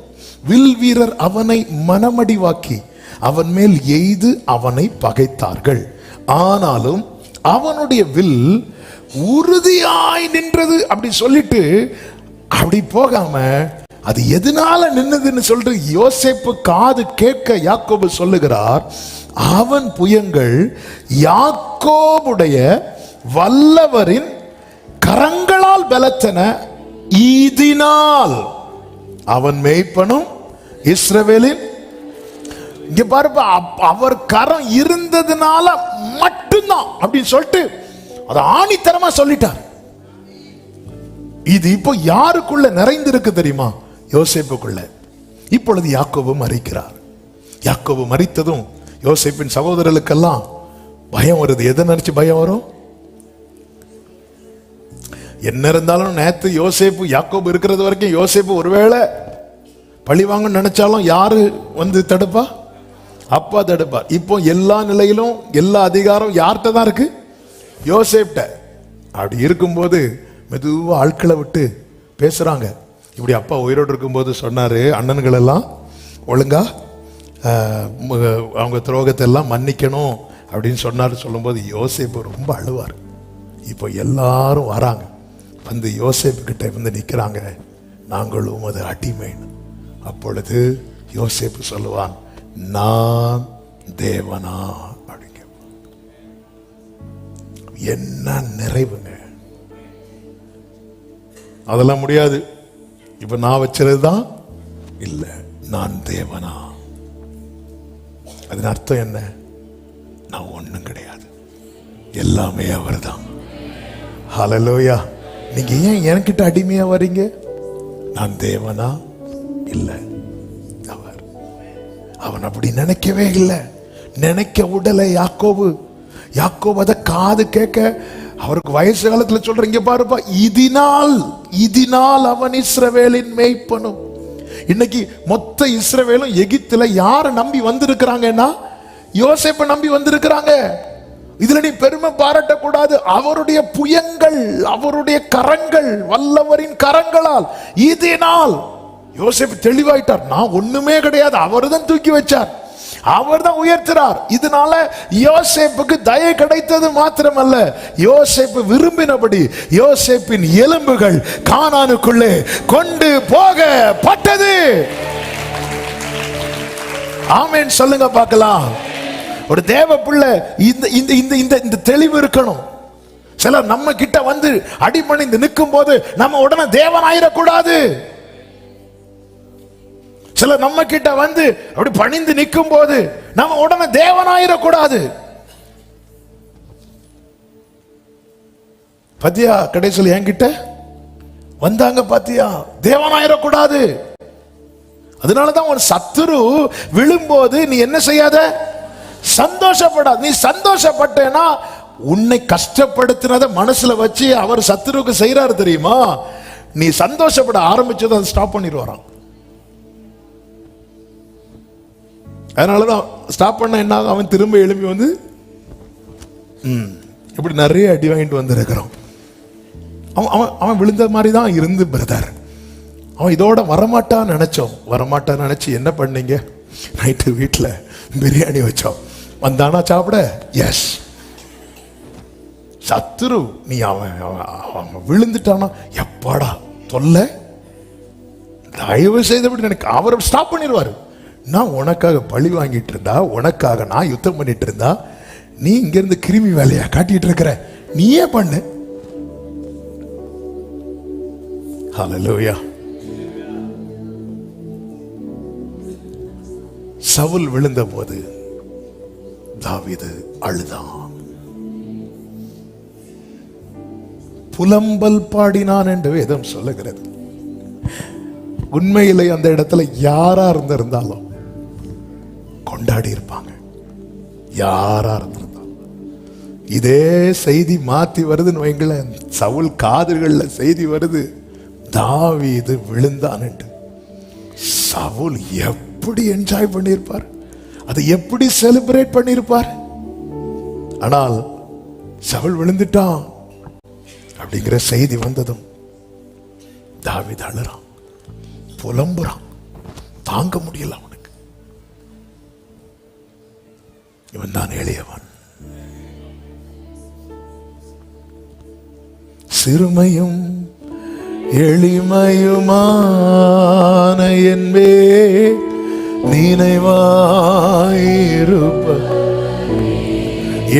வில் வீரர் அவனை மனமடிவாக்கி அவன் மேல் எய்து அவனை பகைத்தார்கள். ஆனாலும் அவனுடைய வில் உறுதியாய் நின்றது. அப்படி சொல்லிட்டு அப்படி போகாம அது எதனால நின்னதுன்னு சொல்லிட்டு யோசேப்பு காது கேட்க யாக்கோபு சொல்லுகிறார், அவன் புயங்கள் யாக்கோபுடைய வல்லவரின் கரங்களால் பலத்தன, ஈதினால் அவன் மேய்ப்பனும் இஸ்ரவேலின். இங்க பாருப்ப, அவர் கரம் இருந்ததுனால மட்டும்தான் அப்படின்னு சொல்லிட்டு அது ஆணித்தரமா சொல்லிட்டார். இது இப்போ யாருக்குள்ள நிறைந்திருக்கு தெரியுமா? யோசேப்புக்குள்ள. இப்பொழுது யாக்கோபு மரிக்கிறார். யாக்கோபு மரித்ததும் யோசேப்பின் சகோதரர்களுக்கெல்லாம் பயம் வருது. எதை நினைச்சு பயம் வரும்? என்ன இருந்தாலும் நேத்து யோசேப்பு யாக்கோபு இருக்கிறது வரைக்கும் யோசேப்பு ஒருவேளை பழி வாங்க நினைச்சாலும் யாரு வந்து தடுப்பா? அப்பா தடுப்பா. இப்போ எல்லா நிலையிலும் எல்லா அதிகாரம் யார்கிட்ட தான் இருக்கு? யோசேப்ட. அப்படி இருக்கும்போது மெதுவா ஆட்களை விட்டு பேசுறாங்க. இப்படி அப்பா உயிரோடு இருக்கும்போது சொன்னாரு, அண்ணன்கள் எல்லாம் ஒழுங்கா அவங்க துரோகத்தை எல்லாம் மன்னிக்கணும் அப்படின்னு சொன்னாரு. சொல்லும்போது யோசேப்பு ரொம்ப அழுவார். இப்போ எல்லாரும் வராங்க, வந்து யோசேப்பு கிட்ட வந்து நிக்கிறாங்க, நாங்கள் உமது அடிமைன்னு. அப்பொழுது யோசேப்பு சொல்லுவான், நான் தேவனா அப்படிங்க. என்ன நிறைவுங்க! அதெல்லாம் முடியாது. இப்ப நான் வச்சதுதான் இல்ல, நான் தேவனா. அதன் அர்த்தம் என்ன? நான் ஒண்ணும் கிடையாது, எல்லாமே அவர்தான். ஹல்லேலூயா. நீங்க ஏன் என்கிட்ட அடிமையா வரீங்க? நான் தேவனா இல்ல, அவர். அவன் அப்படி நினைக்கவே இல்லை, நினைக்க விடலை யாக்கோபு. யாக்கோபு அதை காது கேட்க அவருக்கு வயசு காலத்துல சொல்ற, இங்க பாருப்பா, இதனால் அவன் இஸ்ரவேலின் மேய்ப்பனும். இன்னைக்கு மொத்த இஸ்ரவேலும் எகிப்துல யாரை நம்பி வந்திருக்கிறாங்கன்னா யோசேப்பை நம்பி வந்திருக்கிறாங்க. இதுல நீ பெருமை பாராட்டக்கூடாது. அவருடைய புயங்கள், அவருடைய கரங்கள், வல்லவரின் கரங்களால். இதனால் யோசேப்பு தெளிவாயிட்டார், நான் ஒண்ணுமே கிடையாது, அவர் தான் தூக்கி வச்சார், அவர் தான் உயர்த்துறார். இதனால யோசேப்புக்கு தயை கிடைத்தது மாத்திரமல்ல, யோசேப்பு விரும்பினபடி யோசேப்பின் எலும்புகள் கானானுக்குள்ளே கொண்டு போகப்பட்டது. ஆமென் சொல்லுங்க பார்க்கலாம். ஒரு தேவ பிள்ளை இந்த தெளிவு இருக்கணும். சிலர் நம்ம கிட்ட வந்து அடிபணிந்து நிற்கும் போது நம்ம உடனே தேவன் ஆயிடக்கூடாது. சிலர் நம்ம கிட்ட வந்து அப்படி பணிந்து நிற்கும் போது நம்ம உடனே தேவன் ஆயிடக்கூடாது. பாத்தியா, கடைசியில் என்கிட்ட வந்தாங்க, பாத்தியா, தேவன் ஆயிடக்கூடாது. அதனாலதான் உன் சத்துரு விழும்போது நீ என்ன செய்யாத, சந்தோஷப்படாத. நீ சந்தோஷப்பட்டேன்னா உன்னை கஷ்டப்படுத்தினத மனசுல வச்சு அவர் சத்துருவுக்கு செய்யறாரு தெரியுமா, நீ சந்தோஷப்பட ஆரம்பிச்சதை அதை ஸ்டாப் பண்ணிடுவாராம். அதனாலதான் ஸ்டாப் பண்ண என்ன ஆகும், அவன் திரும்ப எழுப்பி வந்து இப்படி நிறைய அடி வாங்கிட்டு வந்திருக்கிறான். அவன் விழுந்த மாதிரி தான் இருந்து பிரதர். அவன் இதோட வரமாட்டான்னு நினைச்சு என்ன பண்ணீங்க, நைட்டு வீட்டில் பிரியாணி வச்சோம், வந்தானா சாப்பிட. எஸ், சத்துரு நீ அவன் விழுந்துட்டானா எப்பாடா தொல்லை, தயவு செய்து நினைக்க அவரை ஸ்டாப் பண்ணிடுவாரு. நான் உனக்காக பழி வாங்கிட்டு இருந்தா, உனக்காக நான் யுத்தம் பண்ணிட்டு இருந்தா, நீ இங்க இருந்து கிருமி வேலையா காட்டிட்டு இருக்கிற, நீயே பண்ணு. ஹல்லேலூயா. சவுல் விழுந்த போது தாவீது அழுதான், புலம்பல் பாடினான் என்று வேதம் சொல்லுகிறது. உண்மையிலே அந்த இடத்துல யாரா இருந்திருந்தாலும் கொண்டாடி இருப்பாங்க. யாரா இருந்திருந்தாலும் இதே செய்தி மாத்தி வருதுன்னு வைங்களேன், சவுல் காதுகள்ல செய்தி வருது, தாவீது விழுந்தான் என்று. சவுல் எப்படி என்ஜாய் பண்ணியிருப்பார், அதை எப்படி செலிப்ரேட் பண்ணியிருப்பார். ஆனால் சவுல் விழுந்துட்டான் அப்படிங்கிற செய்தி வந்ததும் தாவீது அழுறான், புலம்புறான், தாங்க முடியல அவனுக்கு. இவன் தான் எளியவன், சிறுமையும் எளிமையுமான என்பே நினைவாயிருப்ப.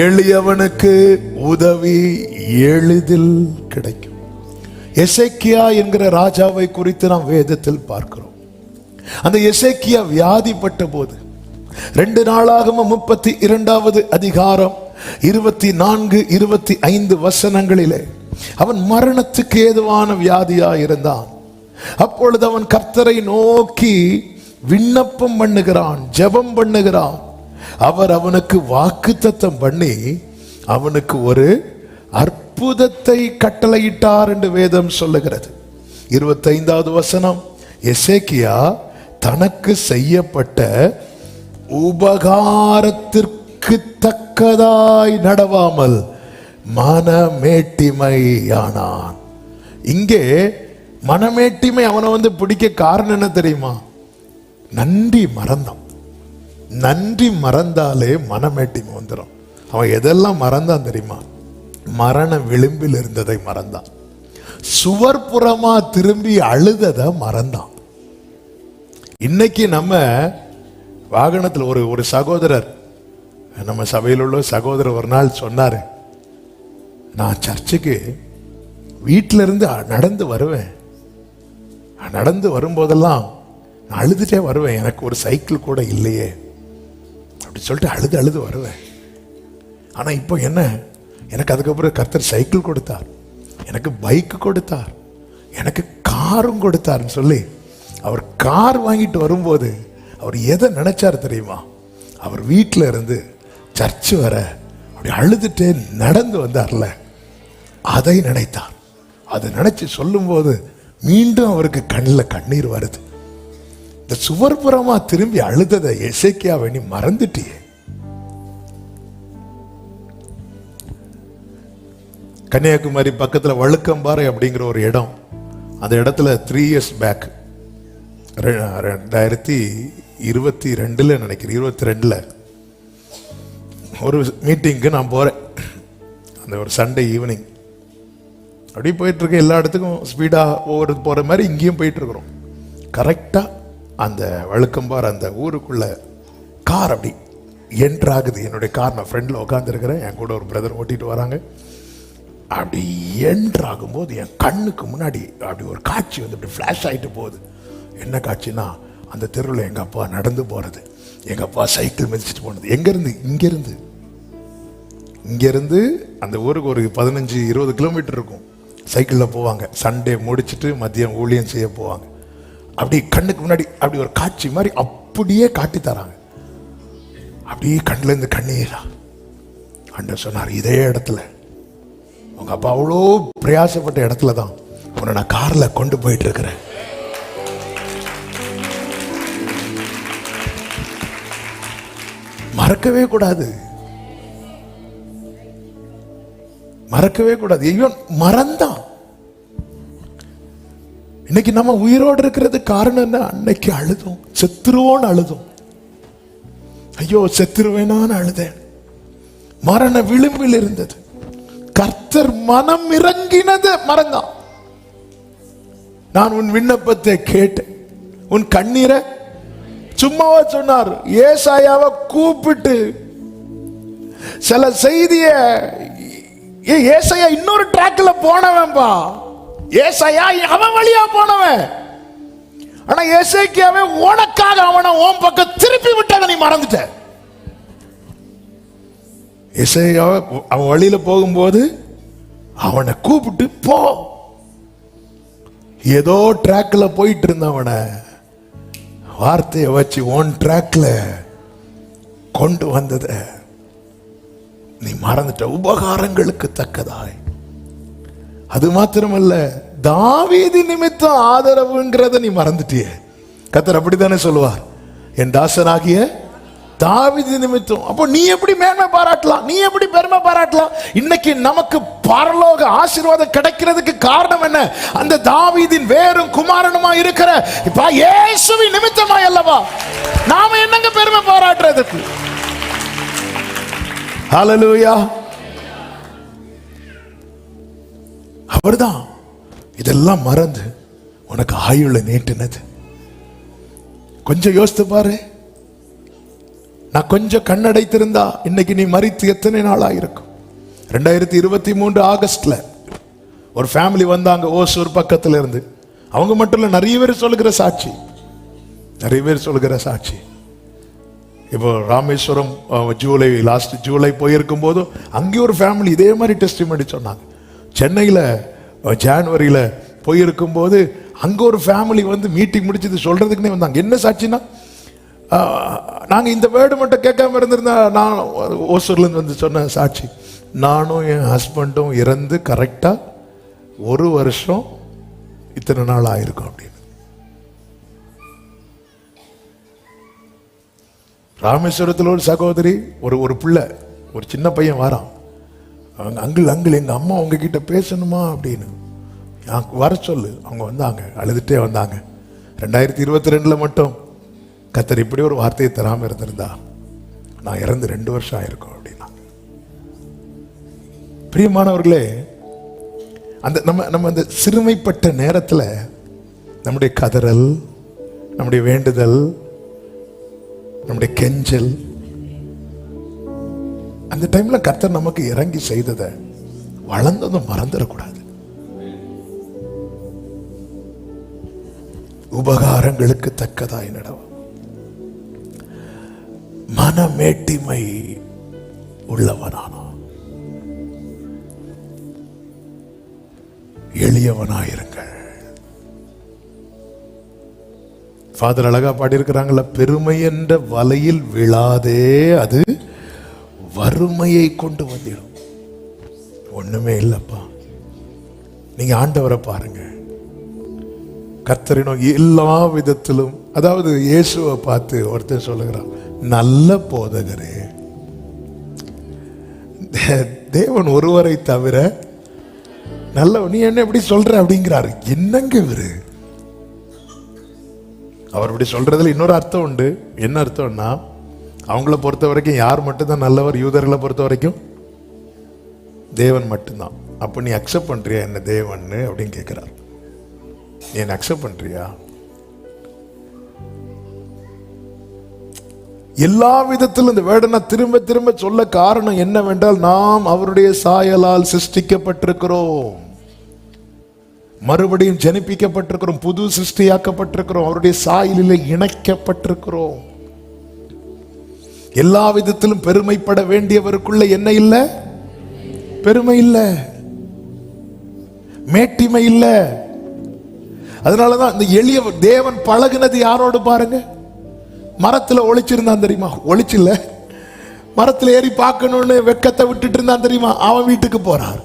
எளியவனுக்கு உதவி எளிதில் கிடைக்கும். எசேக்கியா என்கிற ராஜாவை குறித்து நாம் வேதத்தில் பார்க்கிறோம். அந்த எசேக்கியா வியாதிப்பட்ட போது 2 நாளாகமம் 32வது அதிகாரம் 24, 25 வசனங்களிலே அவன் மரணத்துக்கு ஏதுவான வியாதியா இருந்தான். அப்பொழுது அவன் கர்த்தரை நோக்கி விண்ணப்பம் பண்ணுகிறான், ஜெபம் பண்ணுகிறான். அவர் அவனுக்கு வாக்குத்தத்தம் பண்ணி அவனுக்கு ஒரு அற்புதத்தை கட்டளையிட்டார் என்று வேதம் சொல்லுகிறது. 25வது வசனம், எசேக்கியா தனக்கு செய்யப்பட்ட உபகாரத்திற்கு தக்கதாய் நடவாமல் மனமேட்டிமையானான். இங்கே மனமேட்டிமை அவனை வந்து பிடிக்க காரணம் என்ன தெரியுமா, நன்றி மறந்தான். நன்றி மறந்தாலே மனமேட்டிமை வந்துடும். அவன் எதெல்லாம் மறந்தான் தெரியுமா, மரண விளிம்பில் இருந்ததை மறந்தான், சுவர்புறமா திரும்பி அழுததை மறந்தான். இன்னைக்கு நம்ம வாகனத்தில் ஒரு சகோதரர், நம்ம சபையில் உள்ள சகோதரர் ஒரு நாள் சொன்னாரு, நான் சர்ச்சுக்கு வீட்டில இருந்து நடந்து வருவேன், நடந்து வரும்போதெல்லாம் நான் அழுதுட்டே வருவேன், எனக்கு ஒரு சைக்கிள் கூட இல்லையே அப்படி சொல்லிட்டு அழுது வருவேன். ஆனா இப்போ என்ன, எனக்கு அதுக்கப்புறம் கர்த்தர் சைக்கிள் கொடுத்தார், எனக்கு பைக் கொடுத்தார், எனக்கு காரும் கொடுத்தார்னு சொல்லி அவர் கார் வாங்கிட்டு வரும்போது அவர் எதை நினைச்சார் தெரியுமா, அவர் வீட்டில் இருந்து சர்ச்சு வர அப்படி அழுதுட்டே நடந்து வந்தார்ல, அதை நினைத்தார். அதை நினைச்சு சொல்லும் போது மீண்டும் அவருக்கு கண்ணில் கண்ணீர் வருது. இந்த சுவர்புறமா திரும்பி அழுததை எசேக்கியாவை நீ மறந்துட்டியே. கன்னியாகுமரி பக்கத்தில் வழுக்கம்பாறை அப்படிங்கிற ஒரு இடம், அந்த இடத்துல 3 years பேக் 2022 நினைக்கிறேன், 22 ஒரு மீட்டிங்க்கு நான் போறேன். அந்த ஒரு சண்டே ஈவினிங் அப்படி போயிட்டு இருக்கேன். எல்லா இடத்துக்கும் ஸ்பீடா போற மாதிரி இங்கேயும் போயிட்டு இருக்கிறோம். கரெக்டா அந்த வழுக்கம்பாறை அந்த ஊருக்குள்ள கார் அப்படி என்ட்ராகுது. என்னுடைய கார், நான் ஃப்ரெண்டில் உட்காந்துருக்கிறேன், என் கூட ஒரு பிரதர் ஓட்டிட்டு வராங்க. அப்படி என்ட்ராகும் போது என் கண்ணுக்கு முன்னாடி அப்படி ஒரு காட்சி வந்து அப்படி ஃப்ளாஷ் ஆகிட்டு போகுது. என்ன காட்சின்னா, அந்த தெருவில் எங்கள் அப்பா நடந்து போகிறது, எங்கள் அப்பா சைக்கிள் மிதிச்சிட்டு போனது. இங்கேருந்து அந்த ஊருக்கு ஒரு 15-20 கிலோமீட்டர் இருக்கும். சைக்கிளில் போவாங்க, சண்டே முடிச்சுட்டு மதியம் ஊழியம் செய்ய போவாங்க. அப்படி கண்ணுக்கு முன்னாடி அப்படி ஒரு காட்சி மாதிரி அப்படியே காட்டி தராங்க. அப்படியே கண்ணுல இருந்து கண்ணீரா. ஆண்டவர் சொன்னார், இதே இடத்துல உங்க அப்பா அவ்வளோ பிரயாசப்பட்ட இடத்துல தான் உன்னை நான் கார்ல கொண்டு போயிட்டு இருக்கிறேன். மறக்கவே கூடாது, மறக்கவே கூடாது. ஐயோ மறந்தான். இன்னைக்கு நம்ம உயிரோடு இருக்கிறது காரணம் என்ன? அன்னைக்கு அழுதும், செத்துருவோன்னு அழுதும். ஐயோ செத்துருவேனான்னு அழுதேன். மரண விளிம்பில் இருந்தது. கர்த்தர் மனம் இறங்கினது மறந்தான். நான் உன் விண்ணப்பத்தை கேட்டேன், உன் கண்ணீரை சும்மாவா சொன்னார். ஏசாயாவை கூப்பிட்டு சில செய்திய, ஏசாயா இன்னொரு ட்ராக்ல போனவன்பா. ஏசாயா அவன் வழியா போனவன். ஆனா ஏசேக்கியாவே உனக்காக அவனை உன் பக்கம் திருப்பி விட்டதை நீ மறந்துட்ட. ஏசாயாவை அவன் வழியில போகும்போது அவனை கூப்பிட்டு போ. ஏதோ ட்ராக்ல போயிட்டு இருந்தவனை வார்த்தையை வச்சு ஒன் ட்ராக்ல கொண்டு வந்தத நீ மறந்துட்ட. உபகாரங்களுக்கு தக்கதாய். அது மாத்திரமல்ல, தாவீது நிமித்தம் ஆதரவுங்கிறத நீ மறந்துட்டிய. கர்த்தர் அப்படித்தானே சொல்லுவார், என் தாசனாகிய தாவீது நிமித்தம். அப்போ நீ எப்படி மேன்மை பாராட்டலாம்? நீ எப்படி பெருமை பாராட்டலாம்? இன்னைக்கு நமக்கு பரலோக ஆசீர்வாதம் கிடைக்கிறதுக்கு காரணம் என்ன? அந்த தாவீதின் வேறும் குமாரனுமா இருக்கிற இப்ப இயேசுவின் நிமித்தமாய் அல்லவா? நாம என்னங்க பெருமை பாராட்டுறதுக்கு? ஹல்லேலூயா. அவர்தான் இதெல்லாம் மறந்து உனக்கு ஆயுளை நீட்டினது. கொஞ்சம் யோசித்து பாரு. நான் கொஞ்சம் கண்ணடைத்திருந்தா இன்னைக்கு நீ மரித்து எத்தனை நாள் ஆயிருக்கும்? 2023 ஆகஸ்ட்ல ஒரு ஃபேமிலி வந்தாங்க ஓசூர் பக்கத்துல இருந்து. அவங்க மட்டும் இல்ல, நிறைய பேர் சொல்லுகிற சாட்சி, நிறைய பேர் சொல்லுகிற சாட்சி. இப்போ ராமேஸ்வரம் லாஸ்ட் ஜூலை போயிருக்கும் போது அங்கே ஒரு ஃபேமிலி இதே மாதிரி டெஸ்டிமனி சொன்னாங்க. சென்னையில ஜான்வரியில போயிருக்கும் போது அங்க ஒரு ஃபேமிலி வந்து மீட்டிங் முடிச்சது சொல்றதுக்குன்னே வந்தாங்க. என்ன சாட்சினா, நாங்க இந்த வேர்டு மட்டும் கேட்காம இருந்திருந்தா, நான் ஓசூர்ல இருந்து வந்து சொன்ன சாட்சி, நானும் என் ஹஸ்பண்டும் இறந்து கரெக்டா 1 வருஷம் இத்தனை நாள் ஆயிருக்கும் அப்படின்னு. ராமேஸ்வரத்தில் ஒரு சகோதரி, ஒரு பிள்ளை, ஒரு சின்ன பையன் வாரான். அங்கிள் எங்க அம்மா உங்ககிட்ட பேசணுமா அப்படின்னு. வர சொல்லு. அவங்க வந்தாங்க, அழுதுட்டே வந்தாங்க. 2022 மட்டும் கர்த்தர் இப்படி ஒரு வார்த்தையை தராம இருந்திருந்தா நான் இறந்து 2 வருஷம் ஆயிருக்கும் அப்படின்னா. பிரியமானவர்களே, அந்த நம்ம அந்த சிறுமைப்பட்ட நேரத்துல நம்முடைய கதறல், நம்முடைய வேண்டுதல், நம்முடைய கெஞ்சல், அந்த டைம்ல கர்த்தர் நமக்கு இறங்கி செய்ததை வளர்ந்ததும் மறந்துடக்கூடாது. உபகாரங்களுக்கு தக்கதாய் நடவும். மனமேட்டிமை உள்ளவனானோ, எளியவனாயிருங்கள். ஃபாதர் அழகா பாடியிருக்கிறாங்கல்ல, பெருமை என்ற வலையில் விழாதே, அது வறுமையை கொண்டு வந்துடும். ஒண்ணுமே இல்லப்பா. நீங்க ஆண்டவரை பாருங்க. கர்த்தரினோ எல்லா விதத்திலும், அதாவது இயேசுவை பார்த்து ஒருத்தர் சொல்லுகிறான், நல்ல போதகரே, தேவன் ஒருவரை தவிர நல்ல, நீ என்ன எப்படி சொல்ற அப்படிங்கிறாரு. என்னங்க இவரு? அவர் இப்படி சொல்றதுல இன்னொரு அர்த்தம் உண்டு. என்ன அர்த்தம்னா, அவங்கள பொறுத்த வரைக்கும் யார் மட்டும்தான் நல்லவர்? யூதர்களை பொறுத்த வரைக்கும் தேவன் மட்டும்தான். அப்ப நீ அக்செப்ட் பண்றியா என்ன தேவன் அப்படின்னு கேட்கிறார். நீ என்ன அக்செப்ட் பண்றியா? எல்லா விதத்திலும் இந்த வேர்டை திரும்ப திரும்ப சொல்ல காரணம் என்னவென்றால், நாம் அவருடைய சாயலால் சிருஷ்டிக்கப்பட்டிருக்கிறோம், மறுபடியும் ஜனிப்பிக்கப்பட்டிருக்கிறோம், புது சிருஷ்டியாக்கப்பட்டிருக்கிறோம், அவருடைய சாயலில் இணைக்கப்பட்டிருக்கிறோம். எல்லா விதத்திலும் பெருமைப்பட வேண்டியவருக்குள்ள என்ன இல்லை? பெருமை இல்லை, மேட்டிமை இல்லை. அதனாலதான் இந்த எளிய தேவன் பழகுனது யாரோடு பாருங்க, மரத்துல ஒளிச்சிருந்தான் தெரியுமா? ஒளிச்சில்ல, மரத்துல ஏறி பார்க்கணும்னு வெக்கத்தை விட்டுட்டு இருந்தான் தெரியுமா? அவன் வீட்டுக்கு போறார்.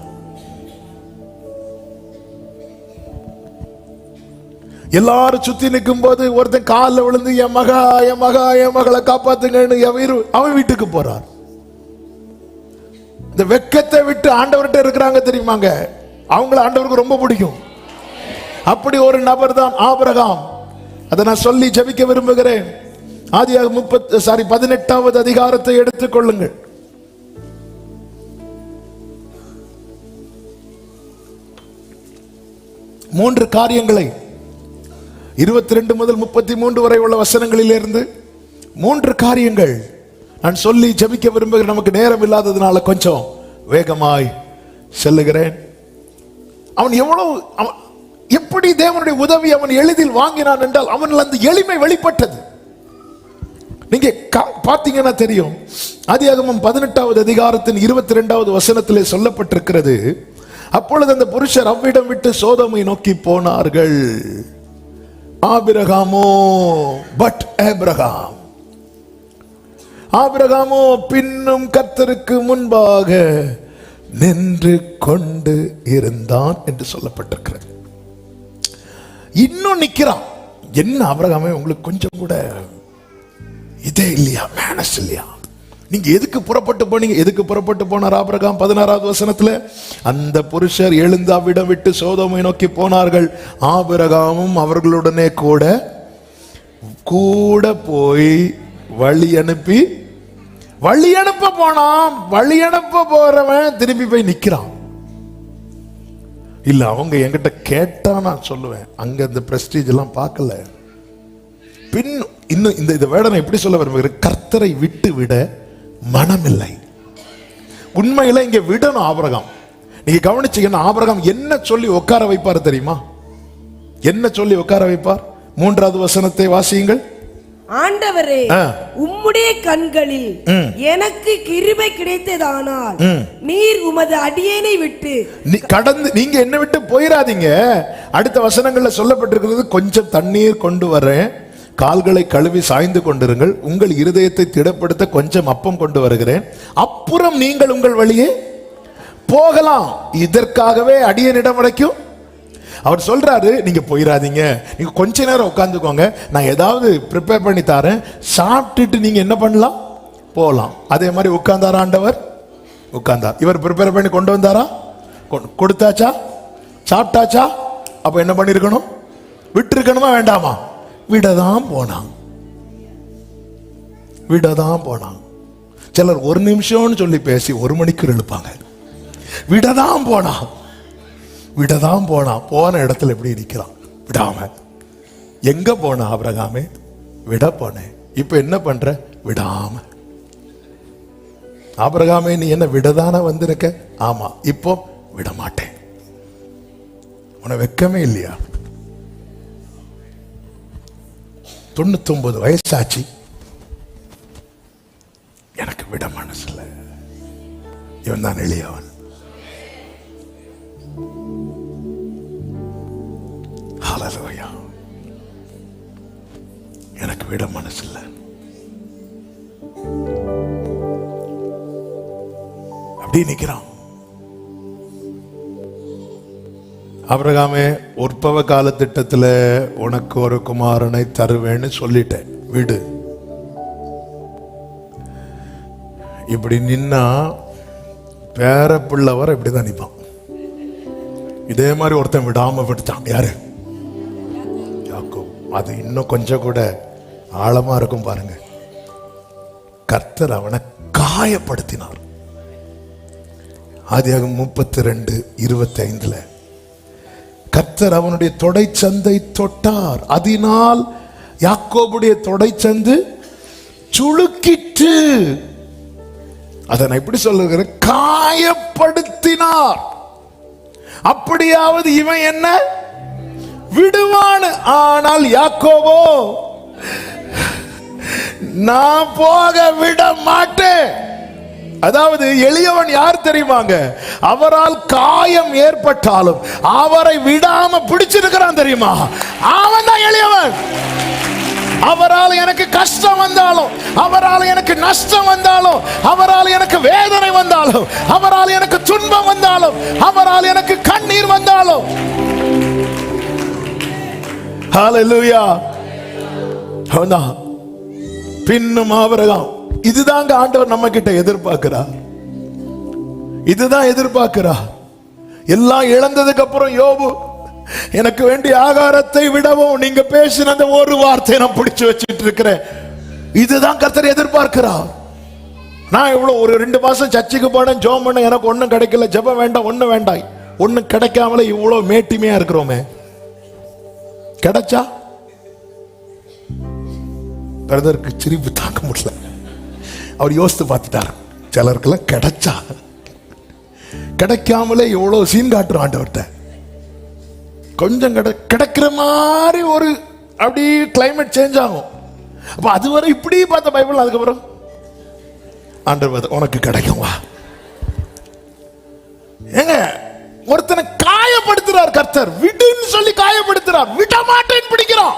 எல்லாரும் சுத்தி நிற்கும் போது ஒருத்தன் காலில் விழுந்து என் மகளை காப்பாத்துங்கன்னு அவன் வீட்டுக்கு போறார். இந்த வெக்கத்தை விட்டு ஆண்டவர்கிட்ட இருக்கிறாங்க தெரியுமாங்க, அவங்கள ஆண்டவருக்கு ரொம்ப பிடிக்கும். அப்படி ஒரு நபர் தான் ஆபிரகாம். அதை நான் சொல்லி ஜெபிக்க விரும்புகிறேன். ஆதியாகமம் 18வது அதிகாரத்தை எடுத்துக் கொள்ளுங்கள். மூன்று காரியங்களை 22 முதல் 33 வரை உள்ள வசனங்களிலிருந்து 3 காரியங்கள் நான் சொல்லி ஜெபிக்க விரும்புகிறேன். நமக்கு நேரம் இல்லாததுனால கொஞ்சம் வேகமாய் செல்லுகிறேன். அவன் எப்படி தேவனுடைய உதவி அவன் எளிதில் வாங்கினான் என்றால் அவனில் அந்த எளிமை வெளிப்பட்டது. நீங்க பார்த்தீங்கன்னா தெரியும். ஆதியாகமம் 18வது அதிகாரத்தின் 22வது வசனத்திலே சொல்லப்பட்டிருக்கிறது, அப்பொழுது அந்த புருஷர் அவ்விடம் விட்டு சோதோமை நோக்கி போனார்கள். ஆபிரகாமோ ஆபிரகாமோ பின்னும் கர்த்தருக்கு முன்பாக நின்று கொண்டு இருந்தான் என்று சொல்லப்பட்டிருக்கிறது. இன்னும் நிக்கிறான். என்ன ஆபிரகாமே, உங்களுக்கு கொஞ்சம் கூட இதே இல்லையா, மேனஸ் இல்லையா? நீங்க எதுக்கு புறப்பட்டு போனீங்க? எதுக்கு புறப்பட்டு போனார் ஆபிரகாம்? 16வது வசனத்துல, அந்த புருஷர் எழுந்து அவ்விடம் விட்டு சோதோமை நோக்கி போனார்கள். ஆபிரகாமும் அவர்களுடனே கூட போய் வழி அனுப்ப போனான். வழி அனுப்ப போறவன் திரும்பி போய் நிக்கிறான். இல்ல, அவங்க என்கிட்ட கேட்டா நான் சொல்லுவேன். அங்க இந்த பிரஸ்டீஜ் எல்லாம் பார்க்கல. பின் இன்னும் இந்த வேடனை எப்படி சொல்ல விரும்புகிறேன், கர்த்தரை விட்டு விட மனமில்லை. உண்மையில இங்க விடணும் ஆபிரகாம். நீங்க கவனிச்சீங்கன்னா ஆபிரகாம் என்ன சொல்லி உட்கார வைப்பார் தெரியுமா? என்ன சொல்லி உட்கார வைப்பார்? 3வது வசனத்தை வாசியுங்கள். ஆண்டவரே, உம்முடைய கண்களில் எனக்கு கிருபை கிடைத்ததானால் நீர் உமது அடியேனை விட்டு கடந்து நீங்க என்ன விட்டு போயிடாதீங்க. அடுத்த வசனங்கள்ல சொல்லப்பட்டிருக்கிறது, கொஞ்சம் தண்ணீர் கொண்டு வரேன், கால்களை கழுவி சாய்ந்து கொண்டிருங்கள், உங்கள் இருதயத்தை திடப்படுத்த கொஞ்சம் அப்பம் கொண்டு வருகிறேன், அப்புறம் நீங்கள் உங்கள் வழியே போகலாம். இதற்காகவே அடியேனிடம் வரைக்கும் அவர் சொல்றாரு, நீங்க போயிடாதீங்க, நீங்க கொஞ்ச நேரம் உட்கார்ந்துக்கோங்க, நான் ஏதாவது ப்ரிப்பேர் பண்ணி தரேன், சாப்பிட்டுட்டு நீங்க என்ன பண்ணலாம், போகலாம். அதே மாதிரி உட்கார்ந்தாரா ஆண்டவர்? உட்கார்ந்தார். இவர் ப்ரிப்பேர் பண்ணி கொண்டு வந்தாரா? கொடுத்தாச்சா? சாப்பிட்டாச்சா? அப்ப என்ன பண்ணிருக்கணும்? விட்டு இருக்கணுமா வேண்டாமா? விடதான் போனான். சிலர் 1 நிமிஷம்னு சொல்லி பேசி 1 மணிக்கு எழுப்பாங்க. விடதான் போனான். போன இடத்துல எப்படி நிற்கிறான்? விடாம. எங்க போன ஆபிரகாமே? விட போனேன். இப்ப என்ன பண்ற? விடாம. ஆபிரகாமே, நீ என்ன விடதான வந்திருக்க? ஆமா. இப்போ விட மாட்டேன். உனக்கு வெக்கமே இல்லையா? 99 வயசாச்சு, எனக்கு விட மனசுல. இவன் தான் எளியவன். ஹல்லேலூயா. எனக்கு விட மனசுல. அப்படி நிக்கிறான். ஆபிரகாமே, உற்பவ கால திட்டத்துல உனக்கு ஒரு குமாரனை தருவேன்னு சொல்லிட்டேன், விடு. இப்படி நின்னா பேர பிள்ளவர் இப்படிதான் நிற்பான். இதே மாதிரி ஒருத்தன் விடாம விடுத்தான். யாரு? யாக்கோபு. அது இன்னும் கொஞ்சம் கூட ஆழமா இருக்கும் பாருங்க. கர்த்தர் அவனை காயப்படுத்தினார். ஆதியாகமம் 32:25 கர்த்தர் அவனுடைய தொடைச்சந்தை தொட்டார், அதனால் யாக்கோபுடைய தொடைச்சந்து சுளுக்கிற்று. அதை நான் எப்படி சொல்லுகிறேன்? காயப்படுத்தினார். அப்படியாவது இவன் என்ன விடுவான். ஆனால் யாக்கோபோ, நான் போக விட மாட்டேன். அதாவது எளியவன் யார் தெரியுமாங்க? அவரால் காயம் ஏற்பட்டாலும் அவரை விடாம பிடிச்சிருக்கிறான் தெரியுமா? அவன் தான் எளியவன். அவரால் எனக்கு கஷ்டம் வந்தாலும், அவரால் எனக்கு நஷ்டம் வந்தாலும், அவரால் எனக்கு வேதனை வந்தாலும், அவரால் எனக்கு துன்பம் வந்தாலும், அவரால் எனக்கு கண்ணீர் வந்தாலும், ஹல்லேலூயா, அவன்தான் பின்னும் ஆபிரகாம். இதுதாங்க ஆண்டவர் நம்ம கிட்ட எதிர்பார்க்கிறார். இதுதான் எதிர்பார்க்கிறார். எல்லாம் இழந்ததுக்கு அப்புறம் யோபு, எனக்கு வேண்டிய ஆகாரத்தை விடவும் நீங்க பேசின அந்த ஒரு வார்த்தையை நான் பிடிச்சு வச்சிட்டு இருக்கிறேன். இதுதான் கர்த்தர் எதிர்பார்க்கிறார். நான் இவ்வளவு ஒரு 2 மாசம் சர்ச்சுக்கு போனேன், ஜெபம் பண்ண, எனக்கு ஒண்ணும் கிடைக்கல, ஜெபம் வேண்டாம், ஒண்ணும் வேண்டாம், ஒண்ணும் கிடைக்காமல இவ்வளவு மேட்டிமையா இருக்கிறோமே. கிடைச்சா பிரதருக்கு சிரிப்பு தாங்க முடியல. அவர் யோசித்து பார்த்துட்டார், சிலருக்கெல்லாம் கிடைச்சா, கிடைக்காமலே எவ்வளவு சீன் காட்டுறோம் ஆண்டவர்கிட்ட. கொஞ்சம் கிடைக்கிற மாதிரி ஒரு அப்படி கிளைமேட் சேஞ்ச் ஆகும். அப்ப அதுவரை இப்படி பார்த்த பைபிள், அதுக்கப்புறம் ஆண்டவர் உனக்கு கிடைக்கும் வா. ஏங்க, ஒருத்தனை காயப்படுத்துறார் கர்த்தர், விடுன்னு சொல்லி காயப்படுத்துறார், விட மாட்டேன்னு பிடிக்கிறான்.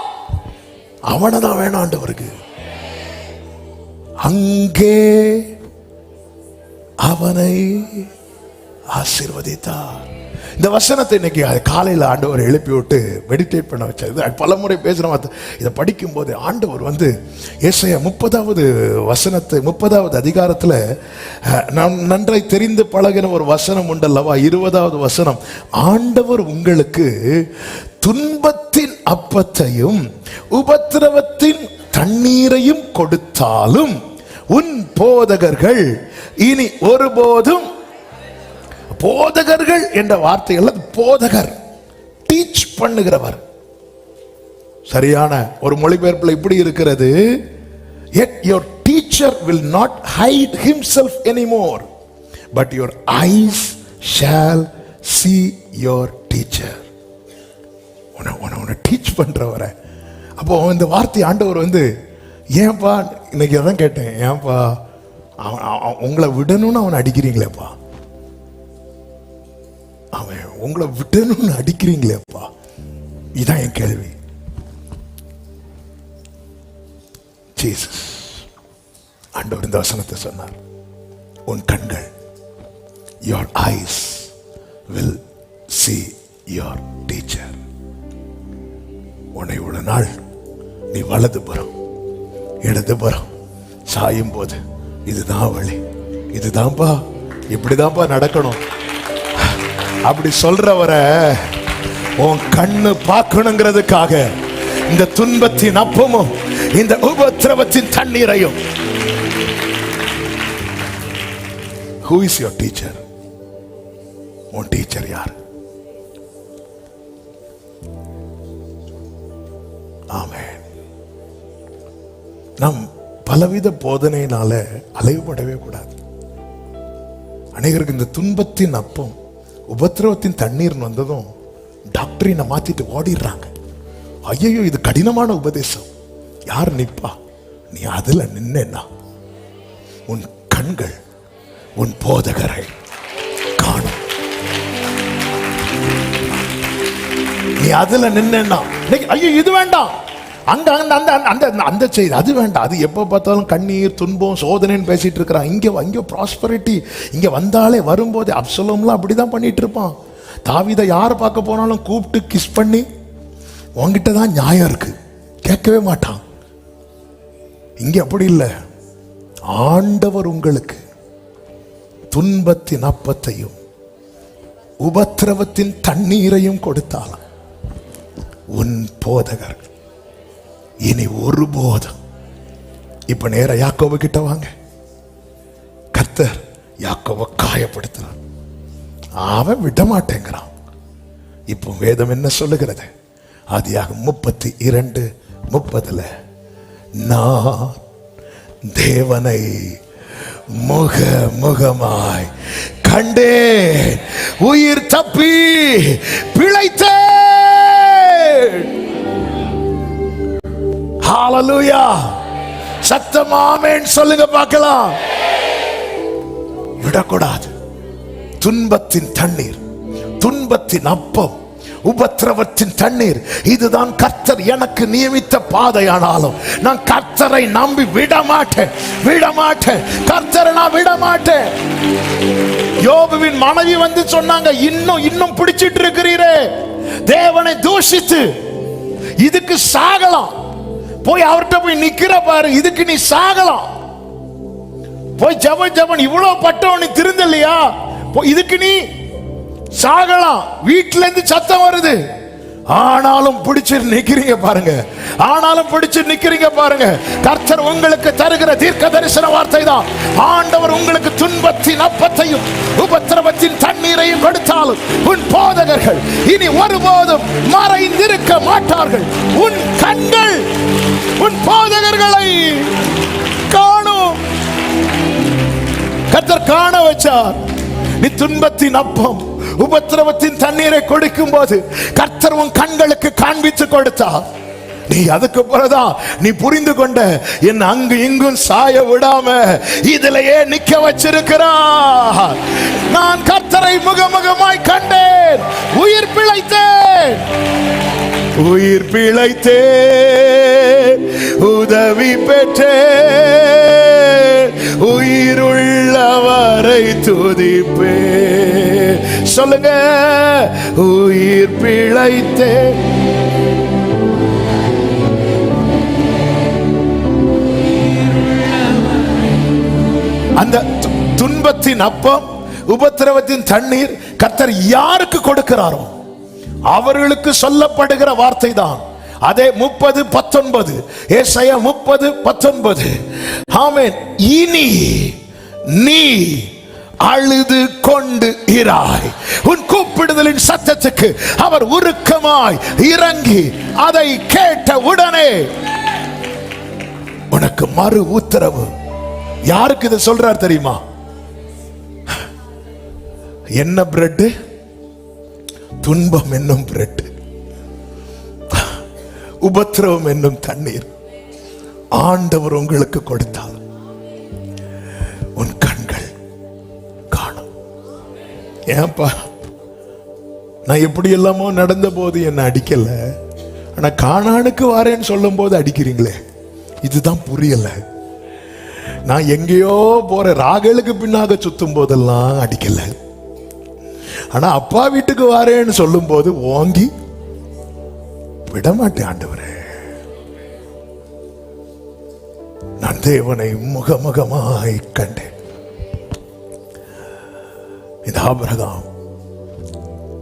அவனை தான் வேணும் ஆண்டவருக்கு. அங்கே அவனை ஆசீர்வதித்தார். இந்த வசனத்தை இன்னைக்கு காலையில் ஆண்டவர் எழுப்பி விட்டு மெடிடேட் பண்ண வச்சார். பல முறை பேசுகிற இதை படிக்கும் போது ஆண்டவர் ஏசாயா 30வது வசனத்தை, 30வது அதிகாரத்தில் நாம் நன்றாய் தெரிந்து பழகின ஒரு வசனம் உண்டல்லவா, 20வது வசனம். ஆண்டவர் உங்களுக்கு துன்பத்தின் அப்பத்தையும் உபத்திரவத்தின் தண்ணீரையும் கொடுத்தாலும் உன் போதகர்கள் இனி ஒருபோதும், போதகர்கள் என்ற வார்த்தைகள், போதகர் டீச் பண்ணுகிறவர். சரியான ஒரு மொழிபெயர்ப்பில் இப்படி இருக்கிறது, yet your teacher will not hide himself anymore, but your eyes shall see your teacher. உன்னை டீச் பண்றவரை. அப்போ இந்த வார்த்தை ஆண்டவர் ஏன்பா, இன்னைக்கு அதான் கேட்டேன், ஏன்பா உங்களை விடணும்னு அவனை அடிக்கிறீங்களேப்பா, அவன் உங்களை விடணும்னு அடிக்கிறீங்களேப்பா, இதான் என் கேள்வி. ஜீசஸ் ஆண்டவர் இந்த வசனத்தை சொன்னார், உன் கண்கள், your eyes will see your teacher. உன்னை ஒரு நாள் நீ வலதுபுறம் இடதுபுறம் சாயும் போது, இதுதான் வழி, இதுதான்ப்பா, இப்படிதான்ப்பா நடக்கணும் அப்படி சொல்றவரை உன் கண்ணு பார்க்கணுங்கிறதுக்காக இந்த துன்பத்தின் அப்பமும் இந்த உபத்திரவத்தின் தண்ணீரையும். Who is your teacher? உன் டீச்சர் யார்? ஆமென். நாம் பலவித போதனையினால அலைவுபடவே கூடாது. அநேகருக்கு இந்த துன்பத்தின் அப்பம் உபத்திரவத்தின் தண்ணீர் வந்ததும் டாக்டரினை மாத்திட்டு ஓடிடுறாங்க. ஐயோ, இது கடினமான உபதேசம், யார் நிப்பா? நீ அதுல நின்னா உன் கண்கள் உன் போதகரை காணும். நீ அதுல நின்னா, ஐயோ இது வேண்டாம், அங்க அந்த செய்தி அது வேண்டாம், அது எப்போ பார்த்தாலும் கண்ணீர் துன்பம் சோதனைன்னு பேசிட்டு இருக்கிறான். இங்க ப்ராஸ்பரிட்டி, இங்க வந்தாலே வரும்போது அப்சலோம்லாம் அப்படிதான் பண்ணிட்டு இருப்பான். தாவீதை யாரை பார்க்க போனாலும் கூப்பிட்டு கிஸ் பண்ணி, உங்ககிட்ட தான் நியாயம் இருக்கு, கேட்கவே மாட்டான். இங்க அப்படி இல்லை. ஆண்டவர் உங்களுக்கு துன்பத்தின் அப்பத்தையும் உபத்திரவத்தின் தண்ணீரையும் கொடுத்தாலும் உன் போதகர் இனி ஒருபோதும். இப்ப நேர யாக்கோபு கிட்ட வாங்க. கர்த்தர் யாக்கோபை காயப்படுத்துறான், அவன் விட மாட்டேங்கிறான். இப்போ வேதம் என்ன சொல்லுகிறது? ஆதியாகமம் 32:30 நான் தேவனை முகமுகமாய் கண்டேன், உயிர் தப்பி பிழைத்தேன். ஹல்லேலூயா! சத்தமா ஆமென் சொல்லுங்க பார்க்கலாம். விடக்கூடாது. துன்பத்தின் தண்ணீர், துன்பத்தின் அப்பம், உபத்திரவத்தின் தண்ணீர், இதுதான் கர்த்தர் எனக்கு நியமித்த பாதையானாலும் நான் கர்த்தரை நம்பி விடமாட்டேன், விடமாட்டேன், கர்த்தரை நான் விடமாட்டேன். யோபுவின் மனைவி வந்து சொன்னாங்க, இன்னும் பிடிச்சிட்டு இருக்கிறீரே, தேவனை தூஷித்து இதுக்கு சாகலாம், போய் அவர்கிட்ட போய் நிக்கிற பாரு, இதுக்கு நீ சாகலாம், போய் ஜபன் இவ்வளவு பட்டவன் நீ திருந்தலையா, இதுக்கு நீ சாகலாம், வீட்டுல இருந்து சத்தம் வருது, ஆனாலும் பிடிச்சு நிக்கிறீங்க பாருங்க, ஆனாலும் பிடிச்சு நிக்கிறீங்க பாருங்க. கர்த்தர் உங்களுக்கு தருகிற தீர்க்க தரிசன வார்த்தை தான், ஆண்டவர் உங்களுக்கு துன்பத்தின் அப்பத்தையும் உபத்திரவத்தின் தண்ணீரையும் கொடுத்தாலும் உன் போதகர்கள் இனி ஒருபோதும் மறைந்திருக்க மாட்டார்கள். உன் கண்கள் உன் போதகர்களை காணும். கர்த்தர் காண வச்சார். நீ துன்பத்தின் அப்பம் உபத்திரவத்தின் தண்ணீரை கொடுக்கும் போது கர்த்தர் உன் கண்களுக்கு காண்பித்து கொடுத்தார். நீ அதுக்கு பிறகுதான் நீ புரிந்து கொண்ட, என் அங்கு இங்கும் சாய விடாம இதிலேயே நிக்க வச்சிருக்கிறார். நான் கர்த்தரை முகமுகமாய் கண்டேன், உயிர் பிழைத்தேன், உயிர் பிழைத்தேன், உதவி பெற்றேன், உயிருள்ளவரை துதிப்பேன். சொல்லுங்க, உயிர் பிழைத்தேன். அந்த துன்பத்தின் அப்பம் உபத்திரவத்தின் தண்ணீர் கர்த்தர் யாருக்கு கொடுக்கிறாரோ அவர்களுக்கு சொல்லப்படுகிற வார்த்தை தான். அதே 30:19, ஏசாயா 30:19. ஆமென். இனி நீ அழுது கொண்டு இராய், உன் கூப்பிடுதலின் சத்தத்துக்கு அவர் உருக்கமாய் இறங்கி அதை கேட்ட உடனே உனக்கு மறு உத்தரவு. யாருக்கு இதை சொல்றார் தெரியுமா? என்ன பிரெட்? துன்பம் என்னும் பிரெட், உபத்திரவம் என்னும் தண்ணீர் ஆண்டவர் உங்களுக்கு கொடுத்தால் உன் கண்கள் காணும். ஏன்பா, நான் எப்படி எல்லாமோ நடந்த போது என்ன அடிக்கல, ஆனா கானானுக்கு வாரேன்னு சொல்லும் போது அடிக்கிறீங்களே, இதுதான் புரியல. நான் எங்கேயோ போற ராகலுக்கு பின்னாக சுத்தும் போதெல்லாம் அடிக்கல, ஆனா அப்பா வீட்டுக்கு வாரேன்னு சொல்லும் போது ஓங்கி விடமாட்டேன். ஆண்டவரே, நான் தேவனை முகமுகமாய் கண்டேன். இந்த ஆபிரகாம்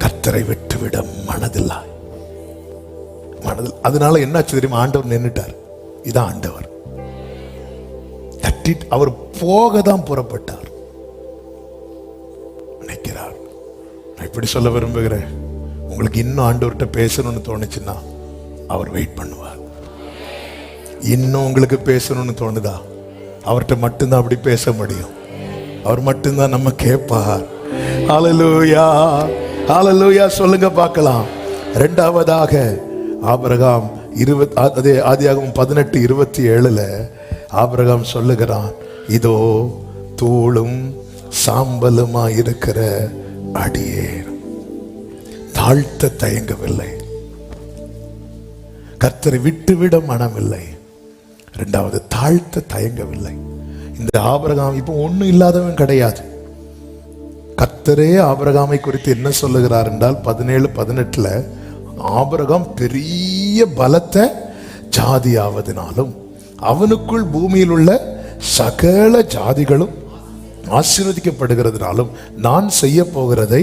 கர்த்தரை விட்டுவிட மனதில்லை. அதனால என்னாச்சு தெரியுமா? ஆண்டவர் நின்னுட்டார். இதான் ஆண்டவர். அவர் போக தான் புறப்பட்டார். நினைக்கிறார். நான் இப்படி சொல்ல விரும்புகிறேன், உங்களுக்கு இன்னும் ஆண்டவர்கிட்ட பேசணும்னு தோணுச்சுன்னா அவர் வெயிட் பண்ணுவார். இன்னும் உங்களுக்கு பேசணும்னு தோணுதா, அவர்கிட்ட மட்டும்தான் அப்படி பேச முடியும். அவர் மட்டும்தான் நம்ம கேட்பார். ஹல்லேலூயா, ஹல்லேலூயா சொல்லுங்க பார்க்கலாம். இரண்டாவதாக ஆபிரகாம் ஆதியாகமம் 18:27 ஆபிரகாம் சொல்லுகிறான், இதோ தூளும் சாம்பலுமா இருக்கிற அடியேன். தாழ்த்த தயங்கவில்லை, கர்த்தரை விட்டுவிட மனமில்லை. இரண்டாவது, தாழ்த்த தயங்கவில்லை. இந்த ஆபிரகாம் இப்போ ஒன்னும் இல்லாதவன் கிடையாது. கர்த்தரே ஆபிரகாமை குறித்து என்ன சொல்லுகிறார் என்றால் 17:18 ஆபிரகாம் பெரிய பலத்த ஜாதி ஆவதினாலும் அவனுக்குள் பூமியில் உள்ள சகல ஜாதிகளும் ஆசீர்வதிக்கப்படுகிறதுனாலும் நான் செய்ய போகிறதை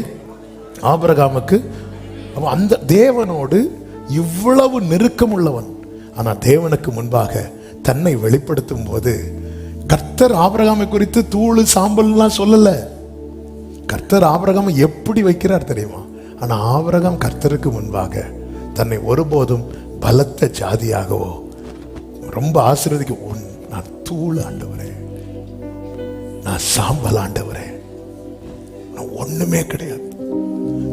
ஆபிரகாமுக்கு, அந்த தேவனோடு இவ்வளவு நெருக்கம் உள்ளவன், ஆனா தேவனுக்கு முன்பாக தன்னை வெளிப்படுத்தும் போது கர்த்தர் ஆபிரகாமை குறித்து தூள் சாம்பல்லாம் சொல்லல. கர்த்தர் ஆபிரகாமை எப்படி வைக்கிறார் தெரியுமா? ஆனா ஆபிரகாம் கர்த்தருக்கு முன்பாக தன்னை ஒருபோதும் பலத்த ஜாதியாகவோ ரொம்ப ஆசீர்வதிக்க, நான் தூள் ஆண்டவரே, நான் சாம்பல் ஆண்டவரே, நான் ஒண்ணுமே கிடையாது.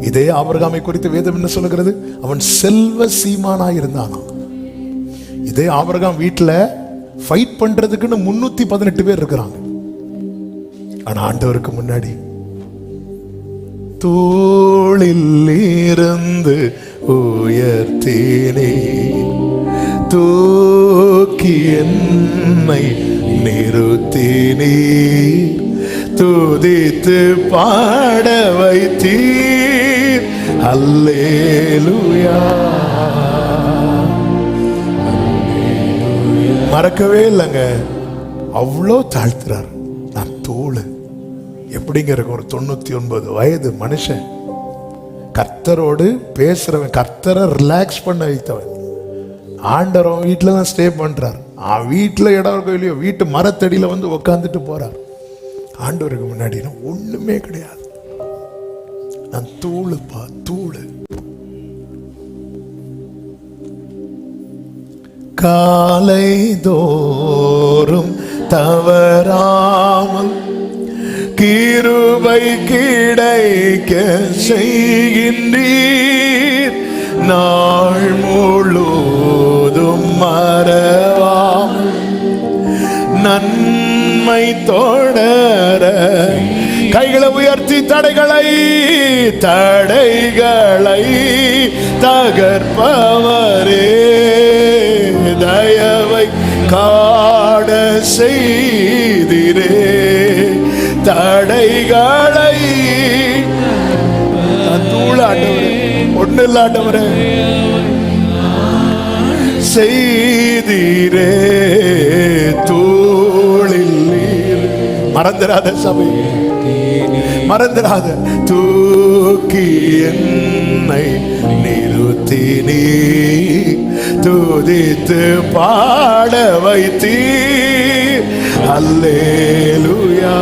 இதே ஆபிரகாமை குறித்து வேதம் என்ன சொல்லுகிறது? அவன் செல்வ சீமானாய் இருந்தானா. இதே ஆபிரகாம் வீட்டுல ஃபைட் பண்றதுக்குன்னு 318 பேர் இருக்கிறாங்க. ஆனா ஆண்டவருக்கு முன்னாடி தோளில் இருந்து உயர்த்தினே, தூக்கி என்னை நிறுத்தினே, துதித்து பாட வைத்தீர். அல்லேலூயா. மறக்கவே இல்லைங்க, அவ்வளோ தாழ்த்துறார். நான் தோள் எப்படிங்கிற ஒரு 99 வயது மனுஷன், கர்த்தரோடு பேசுறவன், கர்த்தரை ரிலாக்ஸ் பண்ண வைத்தவன். ஆண்டவன் வீட்டில் தான் ஸ்டே பண்றார். வீட்டில் இடம் இருக்கோ இல்லையோ, வீட்டு மரத்தடியில் வந்து உக்காந்துட்டு போறார். ஆண்டவருக்கு முன்னாடி ஒண்ணுமே கிடையாது. நான் தூளுப்பா, தூளு. காலை தோறும் தவறாமல் கிருபை கிடைக்க செய்கின்றீர். நாள் முழுதும் மறவாமல் நன்மை தொடர கைகளை உயர்த்தி தடைகளை தகர்ப்பவரே, தயவை காண செய்திரே. தடைகளை தூளாண்டவரே, ஒண்ணு இல்லாண்டவரே செய்திரே. தூளில் மறந்துடாத சபை, மறந்துடாத. தூக்கி என்னை நிறுத்தினே, துதித்து பாட வைத்தீர். அல்லேலூயா.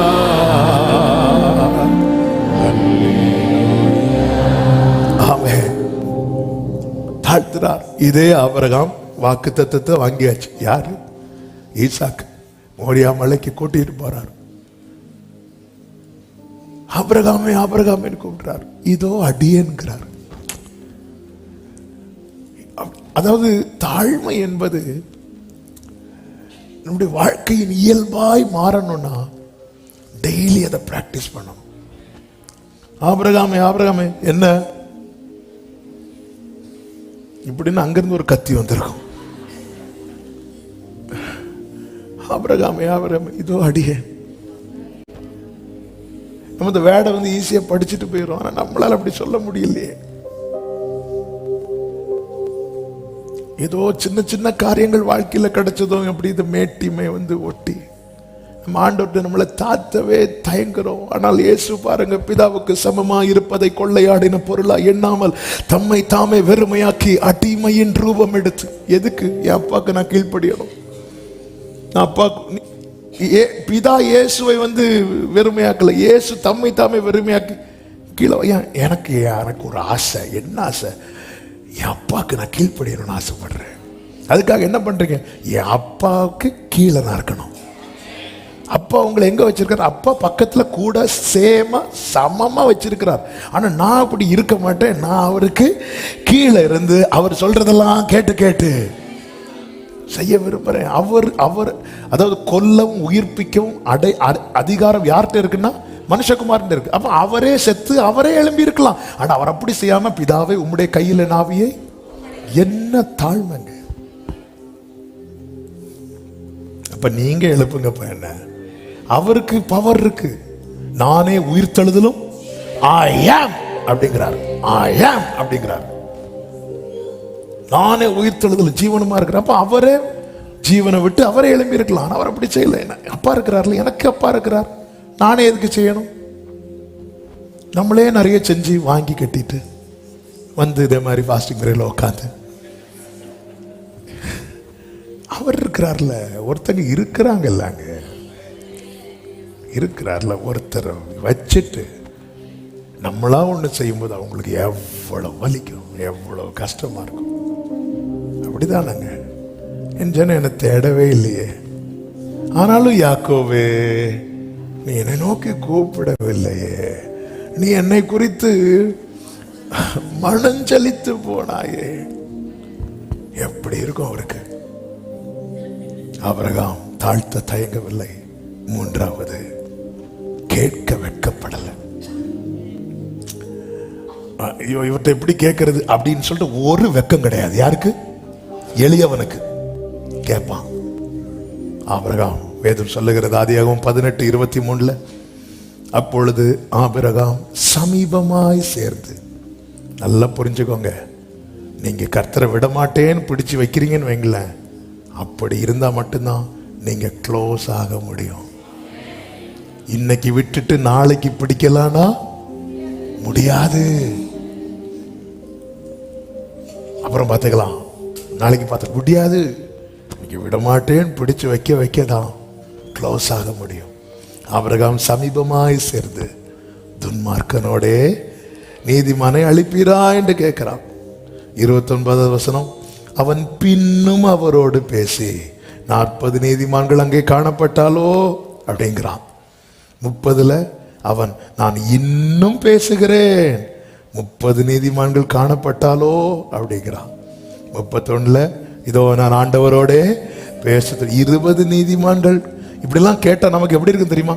ஆமென். தாழ்த்துறார். இதே ஆபிரகாம் வாக்குத்தத்தத்தை வாங்கியாச்சு. யாரு? ஈசாக்கு. மோரியா மலைக்கு கூட்டிட்டு போறார். ஆபிரகாமே ஆபிரகாமே கூப்பிடுறார். இதோ அடியேன்கிறார். அதாவது தாழ்மை என்பது நம்முடைய வாழ்க்கையின் இயல்பாய் மாறணும்னா டெய்லி அதை பிராக்டிஸ் பண்ணணும். ஆபிரகாமே ஆபிரகாமே என்ன இப்படின்னு அங்கிருந்து ஒரு கத்தி வந்திருக்கும். ஆபிரகாமே ஆபிரகாமே இதோ அடியேன். நம்ம இந்த வேடை வந்து ஈஸியா படிச்சுட்டு போயிடும். ஆனா நம்மளால அப்படி சொல்ல முடியலையே. ஏதோ சின்ன சின்ன காரியங்கள் வாழ்க்கையில கிடைச்சதும் எப்படி இந்த மேட்டிமை வந்து ஒட்டி நம்ம ஆண்டவர்கிட்ட நம்மளை தாத்தவே தயங்குறோம். ஆனால் இயேசு பாருங்க, பிதாவுக்கு சமமா இருப்பதை கொள்ளையாடின பொருளா எண்ணாமல் தம்மை தாமே வெறுமையாக்கி அடிமையின் ரூபம் எடுத்து. எதுக்கு? என் அப்பாவுக்கு நான் கீழ்ப்படியணும். நான் அப்பா பிதா இயேசுவை வந்து வெறுமையாக்கல, இயேசு தம்மை தாமே வெறுமையாக்கி கீழே. எனக்கு ஒரு ஆசை. என்ன ஆசை? என் அப்பாவுக்கு நான் கீழ்ப்படியணும்னு ஆசைப்படுறேன். அதுக்காக என்ன பண்றீங்க? என் அப்பாவுக்கு கீழே நான் இருக்கணும். அப்பா உங்களை எங்க வச்சிருக்காரு? அப்பா பக்கத்துல கூட சமமா வச்சிருக்கிறார். ஆனா நான் அப்படி இருக்க மாட்டேன். நான் அவருக்கு கீழே இருந்து அவர் சொல்றதெல்லாம் கேட்டு கேட்டு செய்ய விரும்புறேன். அவர் அதாவது கொல்லவும் உயிர்ப்பிக்கவும் அதிகாரம் யார்கிட்ட இருக்குன்னா மனுஷகுமார்கிட்ட இருக்கு. அப்ப அவரே செத்து அவரே எழும்பி இருக்கலாம். ஆனா அவர் அப்படி செய்யாம, பிதாவே உம்முடைய கையில நாவியை. என்ன தாழ்மைங்க. அப்ப நீங்க எழுப்புங்கப்ப. என்ன அவருக்கு பவர் இருக்கு. நானே உயிர்த்தெழுதலும் I am அப்படிங்கிறார். I am அப்படிங்கிறார். நானே உயிர்த்தெழுதல் ஜீவனமா இருக்கிற. அப்ப அவரே ஜீவனை விட்டு அவரே எழும்பி இருக்கலாம். ஆனால் அவர் அப்படி செய்யல. அப்பா இருக்கிறார்ல, எனக்கு அப்பா இருக்கிறார், நானே எதுக்கு செய்யணும்? நம்மளே நிறைய செஞ்சு வாங்கி கட்டிட்டு வந்து இதே மாதிரி ஃபாஸ்டிங் முறையில் உட்காந்து அவர் இருக்கிறார்ல. ஒருத்தங்க இருக்கிறாங்கல்ல, அங்க இருக்கிறார்ல ஒருத்தர் வச்சுட்டு நம்மளா ஒன்று செய்யும்போது அவங்களுக்கு எவ்வளவு வலிக்கும், எவ்வளவு கஷ்டமா இருக்கும். அப்படிதானங்க. என் ஜனம் என்னை தேடவே இல்லையே, ஆனாலும் யாக்கோவே நீ என்னை நோக்கி கூப்பிடவில்லையே, நீ என்னை குறித்து மனஞ்சலித்து போனாயே. எப்படி இருக்கும் அவருக்கு? ஆபிரகாம் தாழ்த்த தயங்கவில்லை. மூன்றாவது கேட்க வெட்கப்படல. ஐயோ இவர்கிட்ட எப்படி கேட்கறது அப்படின்னு சொல்லிட்டு ஒரு வெக்கம் கிடையாது. யாருக்கு? எளியவனுக்கு கேட்பான். ஆபிரகாம் வேதம் சொல்லுகிறது ஆதியாகமம் 18:23 அப்பொழுது ஆபிரகாம் சமீபமாய் சேர்ந்து. நல்லா புரிஞ்சுக்கோங்க, நீங்க கர்த்தரை விட மாட்டேன்னு பிடிச்சு வைக்கிறீங்கன்னு வைங்களேன், அப்படி இருந்தா மட்டும்தான் நீங்க க்ளோஸ் ஆக முடியும். இன்னைக்கு விட்டுட்டு நாளைக்கு பிடிக்கலானா முடியாது. அப்புறம் பார்த்துக்கலாம், நாளைக்கு பார்த்து முடியாது. இன்னைக்கு விட மாட்டேன்னு பிடிச்சு வைக்கதான் க்ளோஸ் ஆக முடியும். ஆபிரகாம் சமீபமாய் சேர்ந்து துன்மார்க்கனோடே நீதிமானை அழிப்பீரா என்று கேட்கிறான். 29வது வசனம், அவன் பின்னும் அவரோடு பேசி 40 நீதிமான்கள் அங்கே காணப்பட்டாலோ அப்படிங்கிறான். 30ல அவன் நான் இன்னும் பேசுகிறேன் 30 நீதிமான்கள் காணப்பட்டாலோ அப்படிங்கிறான். 31ல இதோ நான் ஆண்டவரோட பேச 20 நீதிமான்கள். இப்படிலாம் கேட்டா நமக்கு எப்படி இருக்கும் தெரியுமா?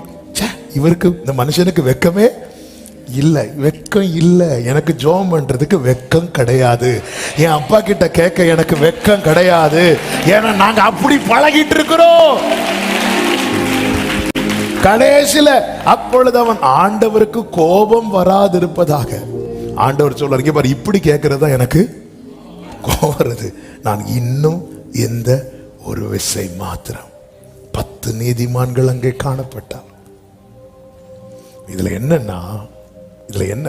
இவருக்கு இந்த மனுஷனுக்கு வெக்கமே இல்லை, வெக்கம் இல்லை. எனக்கு ஜெபம் பண்றதுக்கு வெக்கம் கிடையாது. என் அப்பா கிட்ட கேட்க எனக்கு வெக்கம் கிடையாது. ஏன்னா நாங்க அப்படி பழகிட்டு இருக்கிறோம். கடைசியில அப்பொழுது அவன் ஆண்டவருக்கு கோபம் வராதிருப்பதாக. ஆண்டவர் சொல்றாரு, பாரு இப்படி கேட்கறதா எனக்கு கோபம் வருது. நான் இன்னும் எந்த ஒரு விசை மாத்திரம் 10 நீதிமான்கள் அங்கே காணப்பட்டார். இதுல என்னன்னா, இதுல என்ன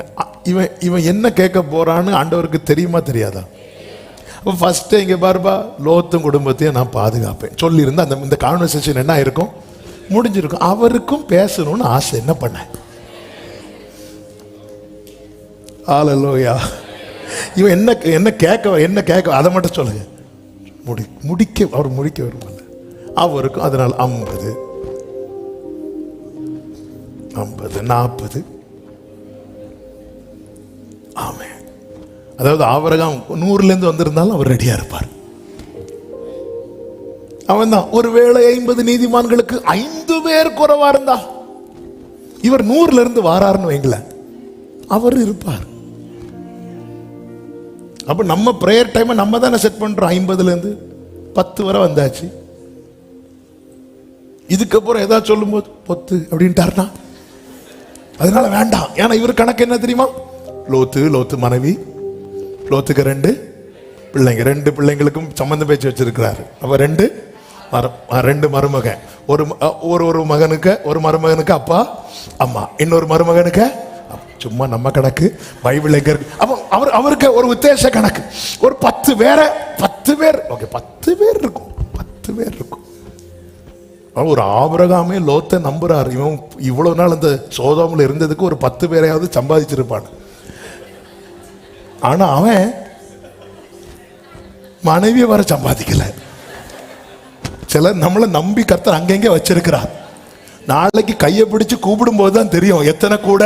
இவன் என்ன கேட்க போறான்னு ஆண்டவருக்கு தெரியுமா தெரியாதா? அப்ப ஃபர்ஸ்ட் இங்க பாருப்பா, லோத்தும் குடும்பத்தையும் நான் பாதுகாப்பேன் சொல்லி இருந்தா இந்த கான்வர்சேஷன் என்ன இருக்கும்? முடிஞ்சிருக்கும். அவருக்கும் பேசணும்னு ஆசை. என்ன பண்ண? ஹல்லேலூயா. இவன் என்ன கேட்க அதை மட்டும் சொல்லுங்க. அவர் முடிக்க விரும்பல. அவருக்கும் அதனால் 50 40. ஆமே. அதாவது ஆபிரகாம் 100லேருந்து வந்திருந்தாலும் அவர் ரெடியா இருப்பார். அவன் தான் ஒருவேளை 50 நீதிமான்களுக்கு 5 பேர் குறைவா இருந்தா, இவர் 100ல வாராருன்னு வைங்கள, அவர் இருப்பார். அப்ப நம்ம பிரேயர் டைம் நம்ம தானே செட் பண்றோம். 50லேருந்து 10 வரை வந்தாச்சு. இதுக்கப்புறம் ஏதாவது சொல்லும் போது 10 அப்படின்ட்டாருனா அதனால வேண்டாம். ஏன்னா இவர் கணக்கு என்ன தெரியுமா? லோத்து மனைவி, லோத்துக்கு 2 பிள்ளைங்க, 2 பிள்ளைங்களுக்கும் சம்பந்தம் பேச்சு வச்சிருக்கிறாரு. அப்ப 2 மருமகன், ஒரு மகனுக்கு, ஒரு மருமகனுக்கு அப்பா அம்மா, இன்னொரு மருமகனுக்கு. சும்மா நம்ம கணக்கு பைபிள் எங்க இருக்கு? அப்ப அவருக்கு ஒரு உத்தேச கணக்கு. ஒரு 10 பேர் ஓகே, 10 பேர் இருக்கும். 10 பேர் இருக்கும். ஒரு ஆபிரகாமே லோத்தை நம்புறாரு. இவன் இவ்வளவு நாள் அந்த சோதோமில் இருந்ததுக்கு ஒரு 10 பேரையாவது சம்பாதிச்சிருப்பான். ஆனா அவன் மனைவியை வர சம்பாதிக்கல. சிலர் நம்மளை நம்பி கர்த்தர் அங்கங்க வச்சிருக்கிறார். நாளைக்கு கையை பிடிச்சு கூப்பிடும் போதுதான் தெரியும் எத்தனை கூட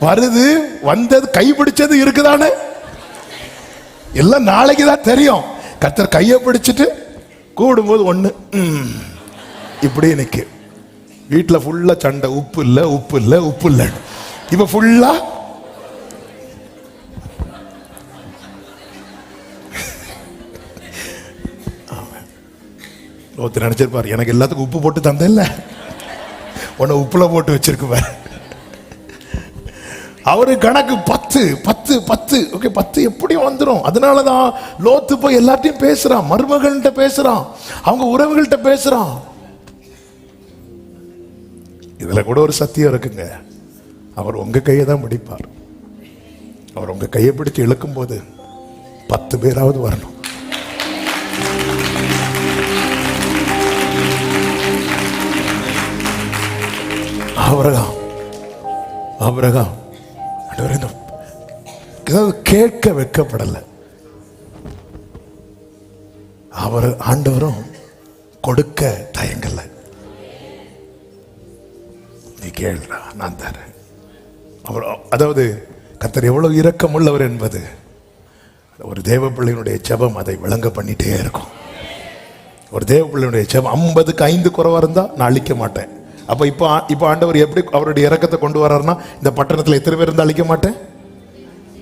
வருது, வந்தது, கை பிடிச்சது இருக்குதானே, எல்லாம் நாளைக்கு தான் தெரியும். கர்த்தர் கையை பிடிச்சிட்டு கூப்பிடும் போது 1 இப்படி நிக்கு. வீட்டுல ஃபுல்லா சண்டை, உப்பு இல்ல. இப்ப ஃபுல்லா ஒருத்தர் நினைச்சிருப்பார், எனக்கு எல்லாத்துக்கும் உப்பு போட்டு தந்த இல்ல, உன்னை உப்புல போட்டு வச்சிருக்குவார். அவரு கணக்கு 10 ஓகே, 10 எப்படி வந்துடும். அதனாலதான் லோத்து போய் எல்லாத்தையும் பேசுறான், மருமகள்கிட்ட பேசுறான், அவங்க உறவுகள்கிட்ட பேசுறான். இதுல கூட ஒரு சத்தியம் இருக்குங்க. அவர் உங்க கையை தான் பிடிப்பார். அவர் உங்க கையை பிடிச்சு இழுக்கும் போது 10 பேராவது வரணும். ஆபிரகாம் கேட்க வைக்கப்படல. அவர் ஆண்டவரும் கொடுக்க தயங்கல. நீ கேள்றா, நான் தரேன். அவர் அதாவது கர்த்தர் எவ்வளவு இரக்கம் உள்ளவர் என்பது ஒரு தேவ பிள்ளையினுடைய ஜெபம் அதை விளங்க பண்ணிட்டே இருக்கும். ஒரு தேவ பிள்ளையினுடைய ஜெபம் 50க்கு 5 குறைவா இருந்தா நான் அழிக்க மாட்டேன், அப்ப இப்போ ஆண்டவர் எப்படி அவருடைய இரக்கத்தை கொண்டு வர்றாருன்னா, இந்த பட்டணத்துல எத்தனை பேர் இருந்தா அழிக்க மாட்டேன்.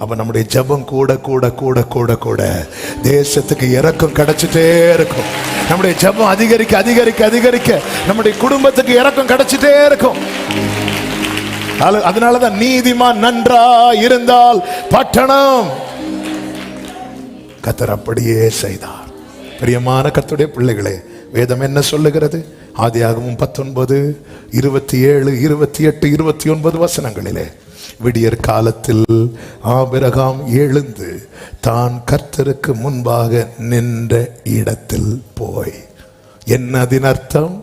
அப்ப நம்முடைய ஜெபம் கூட கூட கூட கூட கூட தேசத்துக்கு இரக்கம் கிடைச்சிட்டே இருக்கும். நம்முடைய ஜெபம் அதிகரிக்க அதிகரிக்க அதிகரிக்க நம்முடைய குடும்பத்துக்கு இரக்கம் கிடைச்சிட்டே இருக்கும். அதனாலதான் நீதிமான் நன்றா இருந்தால் பட்டணம். கர்த்தர் அப்படியே செய்தார். பிரியமான கர்த்தருடைய பிள்ளைகளே, வேதம் என்ன சொல்லுகிறது? ஆதியாகமம் 19, 27, 28, 29 வசனங்களிலே, விடியற் காலத்தில் ஆபிரகாம் எழுந்து தான் கர்த்தருக்கு முன்பாக நின்ற இடத்தில் போய். என்னதின் அர்த்தம்?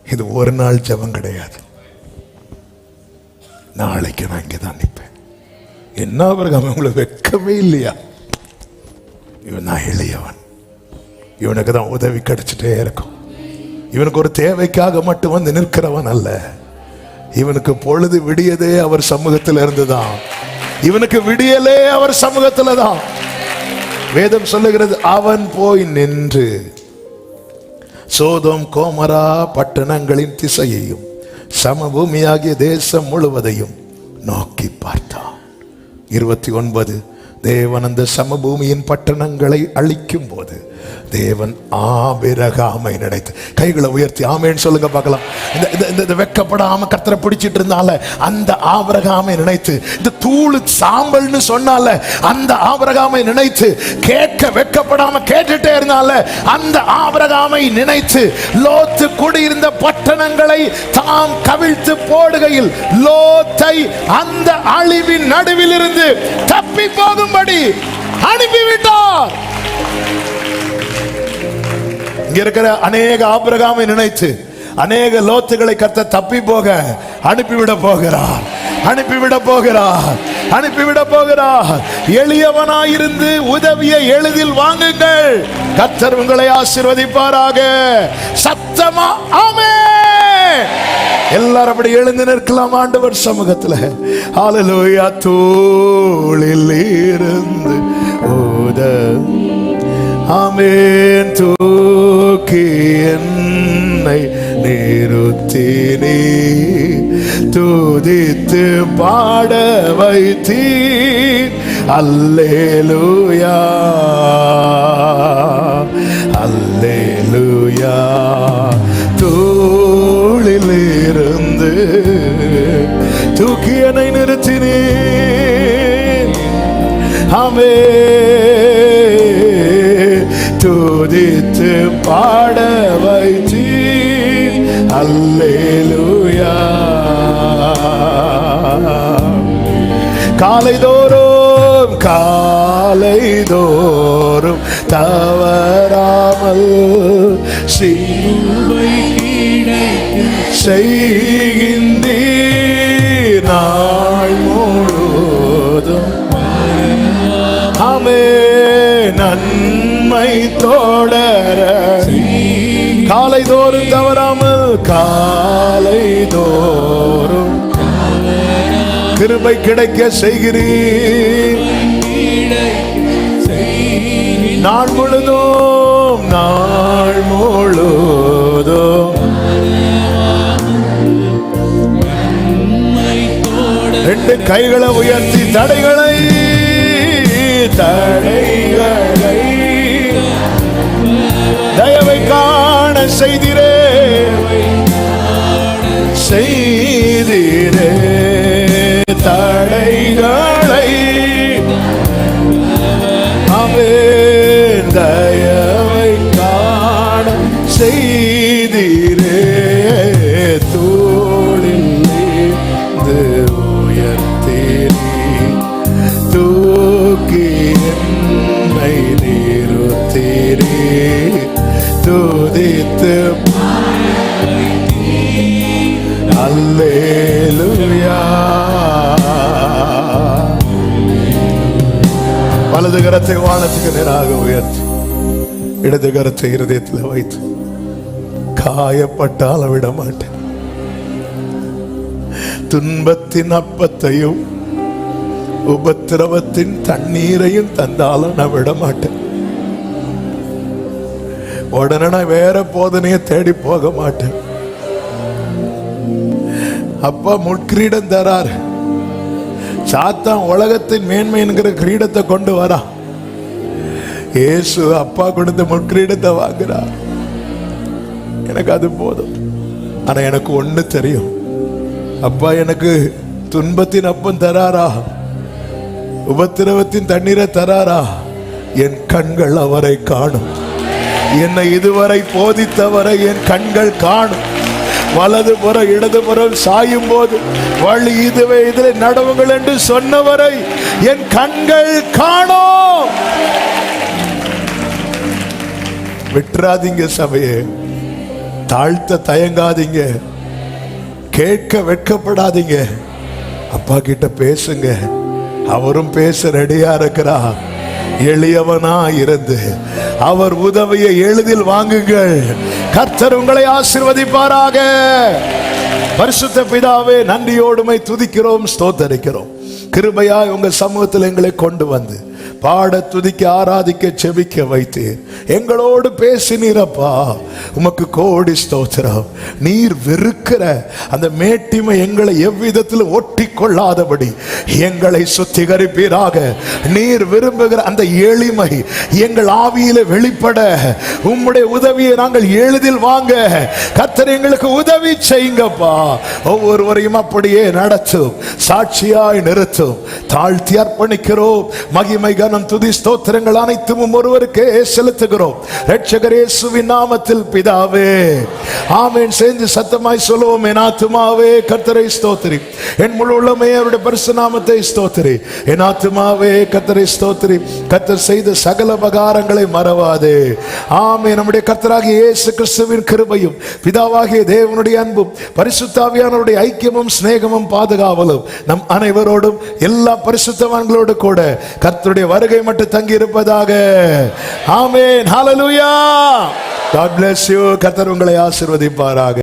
இது ஒரு நாள் ஜெபம் கிடையாது. நாளைக்கு நான் இங்கதான் நிற்பேன். என்ன ஆபிரகாம், உங்களுக்கு வெட்கமே இல்லையா? இவன் நான் எளியவன், இவனுக்கு தான் உதவி கிடைச்சிட்டே இருக்கும். இவனுக்கு ஒரு தேவைக்காக மட்டும் வந்து நிற்கிறவன் அல்ல. இவனுக்கு பொழுது விடியதே அவர் சமூகத்தில் இருந்துதான். இவனுக்கு விடியலே அவர் சமூகத்தில் தான். வேதம் சொல்லுகிறது, அவன் போய் நின்று சோதோம் கோமரா பட்டணங்களின் திசையையும் சமபூமியாகிய தேசம் முழுவதையும் நோக்கி பார்த்தான். 29, தேவன் அந்த சமபூமியின் பட்டணங்களை அழிக்கும் போது தேவன் ஆபிரகாமை நினைத்து. கைகளை உயர்த்தி ஆமேன்னு சொல்லுங்க பார்க்கலாம். இந்த வெக்கப்படாம கர்த்தரை பிடிச்சிட்டு இருந்தால அந்த ஆபிரகாமை நினைத்து, இந்த தூளு சாம்பல்னு சொன்னால அந்த ஆபிரகாமை நினைத்து, கேட்க வெக்கப்படாம கேட்டுட்டே இருந்தால அந்த ஆபிரகாமை நினைத்து, லோத்து குடியிருந்த பட்டணங்களை தாம் கவிழ்த்து போடுகையில் லோத்தை அந்த அழிவின் நடுவில் இருந்து தப்பி போகும்படி அனுப்பிவிட்டார். இங்க இருக்கிற அநேக ஆபிரகாமை நினைத்து அநேக லோத்துகளை கர்த்தர் தப்பி போக அனுப்பிவிட போகிறார். அனுப்பிவிட போகிறார். அனுப்பிவிட போகிறார். எளியவனாயிருந்து உதவியை எளிதில் வாங்குங்கள். கர்த்தர் உங்களை ஆசீர்வதிப்பாராக. சத்தமா ஆமென். எல்லாரும் அப்படி எழுந்து நிற்கலாம் ஆண்டவர் சமூகத்துல. ஹல்லேலூயா. தோளில் இருந்து ஆமென். தூக்கி என்னை நிறுத்தினே, துதித்து பாட வைத்தீர். அல்லேலூயா அல்லேலூயா. தோளில் இருந்து தூக்கி என்னை நிறுத்தினே. ஆமென். துதித்து பாட வைத்தீர். அல்லேலூயா. காலைதோறும் காலைதோறும் தவறாமல் சிலுவை செய்கின்றீர். நாள் முழுவதும் நன்மை தொடர காலைதோறும் தவறாமல் காலைதோறும் கிருபை கிடைக்க செய்கிறீர். நாள் முழுதும் நாள் முழுதும் ரெண்டு கைகளை உயர்த்தி தடைகளை தயவை காண செய்திரே செய்திரே. தடைகளை ஆமென். தயவை காண செய்திரே. தோளில் உயர்த்தீரே, தூக்கி என்னை நிறுத்தீரே. துதித்து அல்லேலூயா. வலது கரத்தை வானத்துக்கு நேராக உயர்த்தி இடது கரத்தை இருதயத்தில் வைத்து, காயப்பட்டால் விட மாட்டேன். துன்பத்தின் அப்பத்தையும் உபத்திரவத்தின் தண்ணீரையும் தந்தாலும் நான் விட மாட்டேன். உடனே நான் வேற போதனையை தேடி போக மாட்டேன். அப்பா முட்கிரீடம் தராரு. சாத்தான் உலகத்தின் மேன்மை என்கிற கிரீடத்தை கொண்டு வரா. இயேசு அப்பா கொடுத்த முட்கிரீடத்தை வாங்குறார். எனக்கு அது போதும். ஆனா எனக்கு ஒண்ணு தெரியும், அப்பா எனக்கு துன்பத்தின் அப்பம் தராரா, உபத்திரவத்தின் தண்ணீரை தராரா, என் கண்கள் அவரை காணும். என்னை இதுவரை போதித்தவரை என் கண்கள் காணும். வலது புறம் இடது புறம் சாயும் போது வழி இதுவே, இதில் நடவுங்கள் என்று சொன்னவரை என் கண்கள் காணும். விட்டுறாதீங்க சபையே, தாழ்த்த தயங்காதீங்க, கேட்க வெட்கப்படாதீங்க. அப்பா கிட்ட பேசுங்க, அவரும் பேச ரெடியா இருக்கிறார். எளியவனா இருந்து அவர் உதவியை எளிதில் வாங்குங்கள். கர்த்தர் உங்களை ஆசீர்வதிப்பாராக. பரிசுத்த பிதாவே, நன்றியோடுமை துதிக்கிறோம், ஸ்தோத்தரிக்கிறோம். கிருபையாய் உங்க சமூகத்தில் எங்களை கொண்டு வந்து பாட, துதிக்க, ஆராதிக்க, செபிக்க வைத்தீர். எங்களோடு பேசினீரப்பா, உமக்கு கோடி ஸ்தோத்திரம். நீர் வெறுக்கிற அந்த மேட்டிமை எங்களை எவ்விதத்தில் ஒட்டி கொள்ளாதபடி எங்களை சுத்திகரிப்பீராக. நீர் விரும்புகிற அந்த எளிமை எங்கள் ஆவியில வெளிப்பட உம்முடைய உதவியை நாங்கள் எளிதில் வாங்க கர்த்தர் எங்களுக்கு உதவி செய்யுங்கப்பா. ஒவ்வொருவரையும் அப்படியே நடத்தும், சாட்சியாய் நிறுத்தும். தாழ்த்தி அர்ப்பணிக்கிறோம். மகிமை, கனம், துதி, ஸ்தோத்திரங்கள் அனைத்தும் ஒருவருக்கே செலுத்துகிறோம். இரட்சகர் இயேசுவின் நாமத்தில் பிதாவே, ஆமென். சேர்ந்து சத்தமாய் சொல்லுவோம். என் ஆத்துமாவே கர்த்தரை ஸ்தோத்திரி, என் முழு உள்ளமே அவருடைய பரிசுத்த நாமத்தை ஸ்தோத்திரி. என் ஆத்துமாவே கர்த்தரை ஸ்தோத்திரி, கர்த்தர் செய்த சகல உபகாரங்களை மறவாதே. ஆமென். நம்முடைய கர்த்தராகிய இயேசு கிறிஸ்துவின் கிருபையும் பிதாவாகிய தேவனுடைய அன்பும் பரிசுத்த ஆவியானவருடைய ஐக்கியமும் சிநேகமும் பாதுகாவலும் நம் அனைவரோடும் எல்லா பரிசுத்தவான்களோடு கூட கர்த்தருடைய வருகை மட்டும் தங்கி இருப்பதாக. ஆமென். ஹல்லேலூயா. God bless you. கர்த்தர் உங்களை ஆசீர்வதிப்பாராக.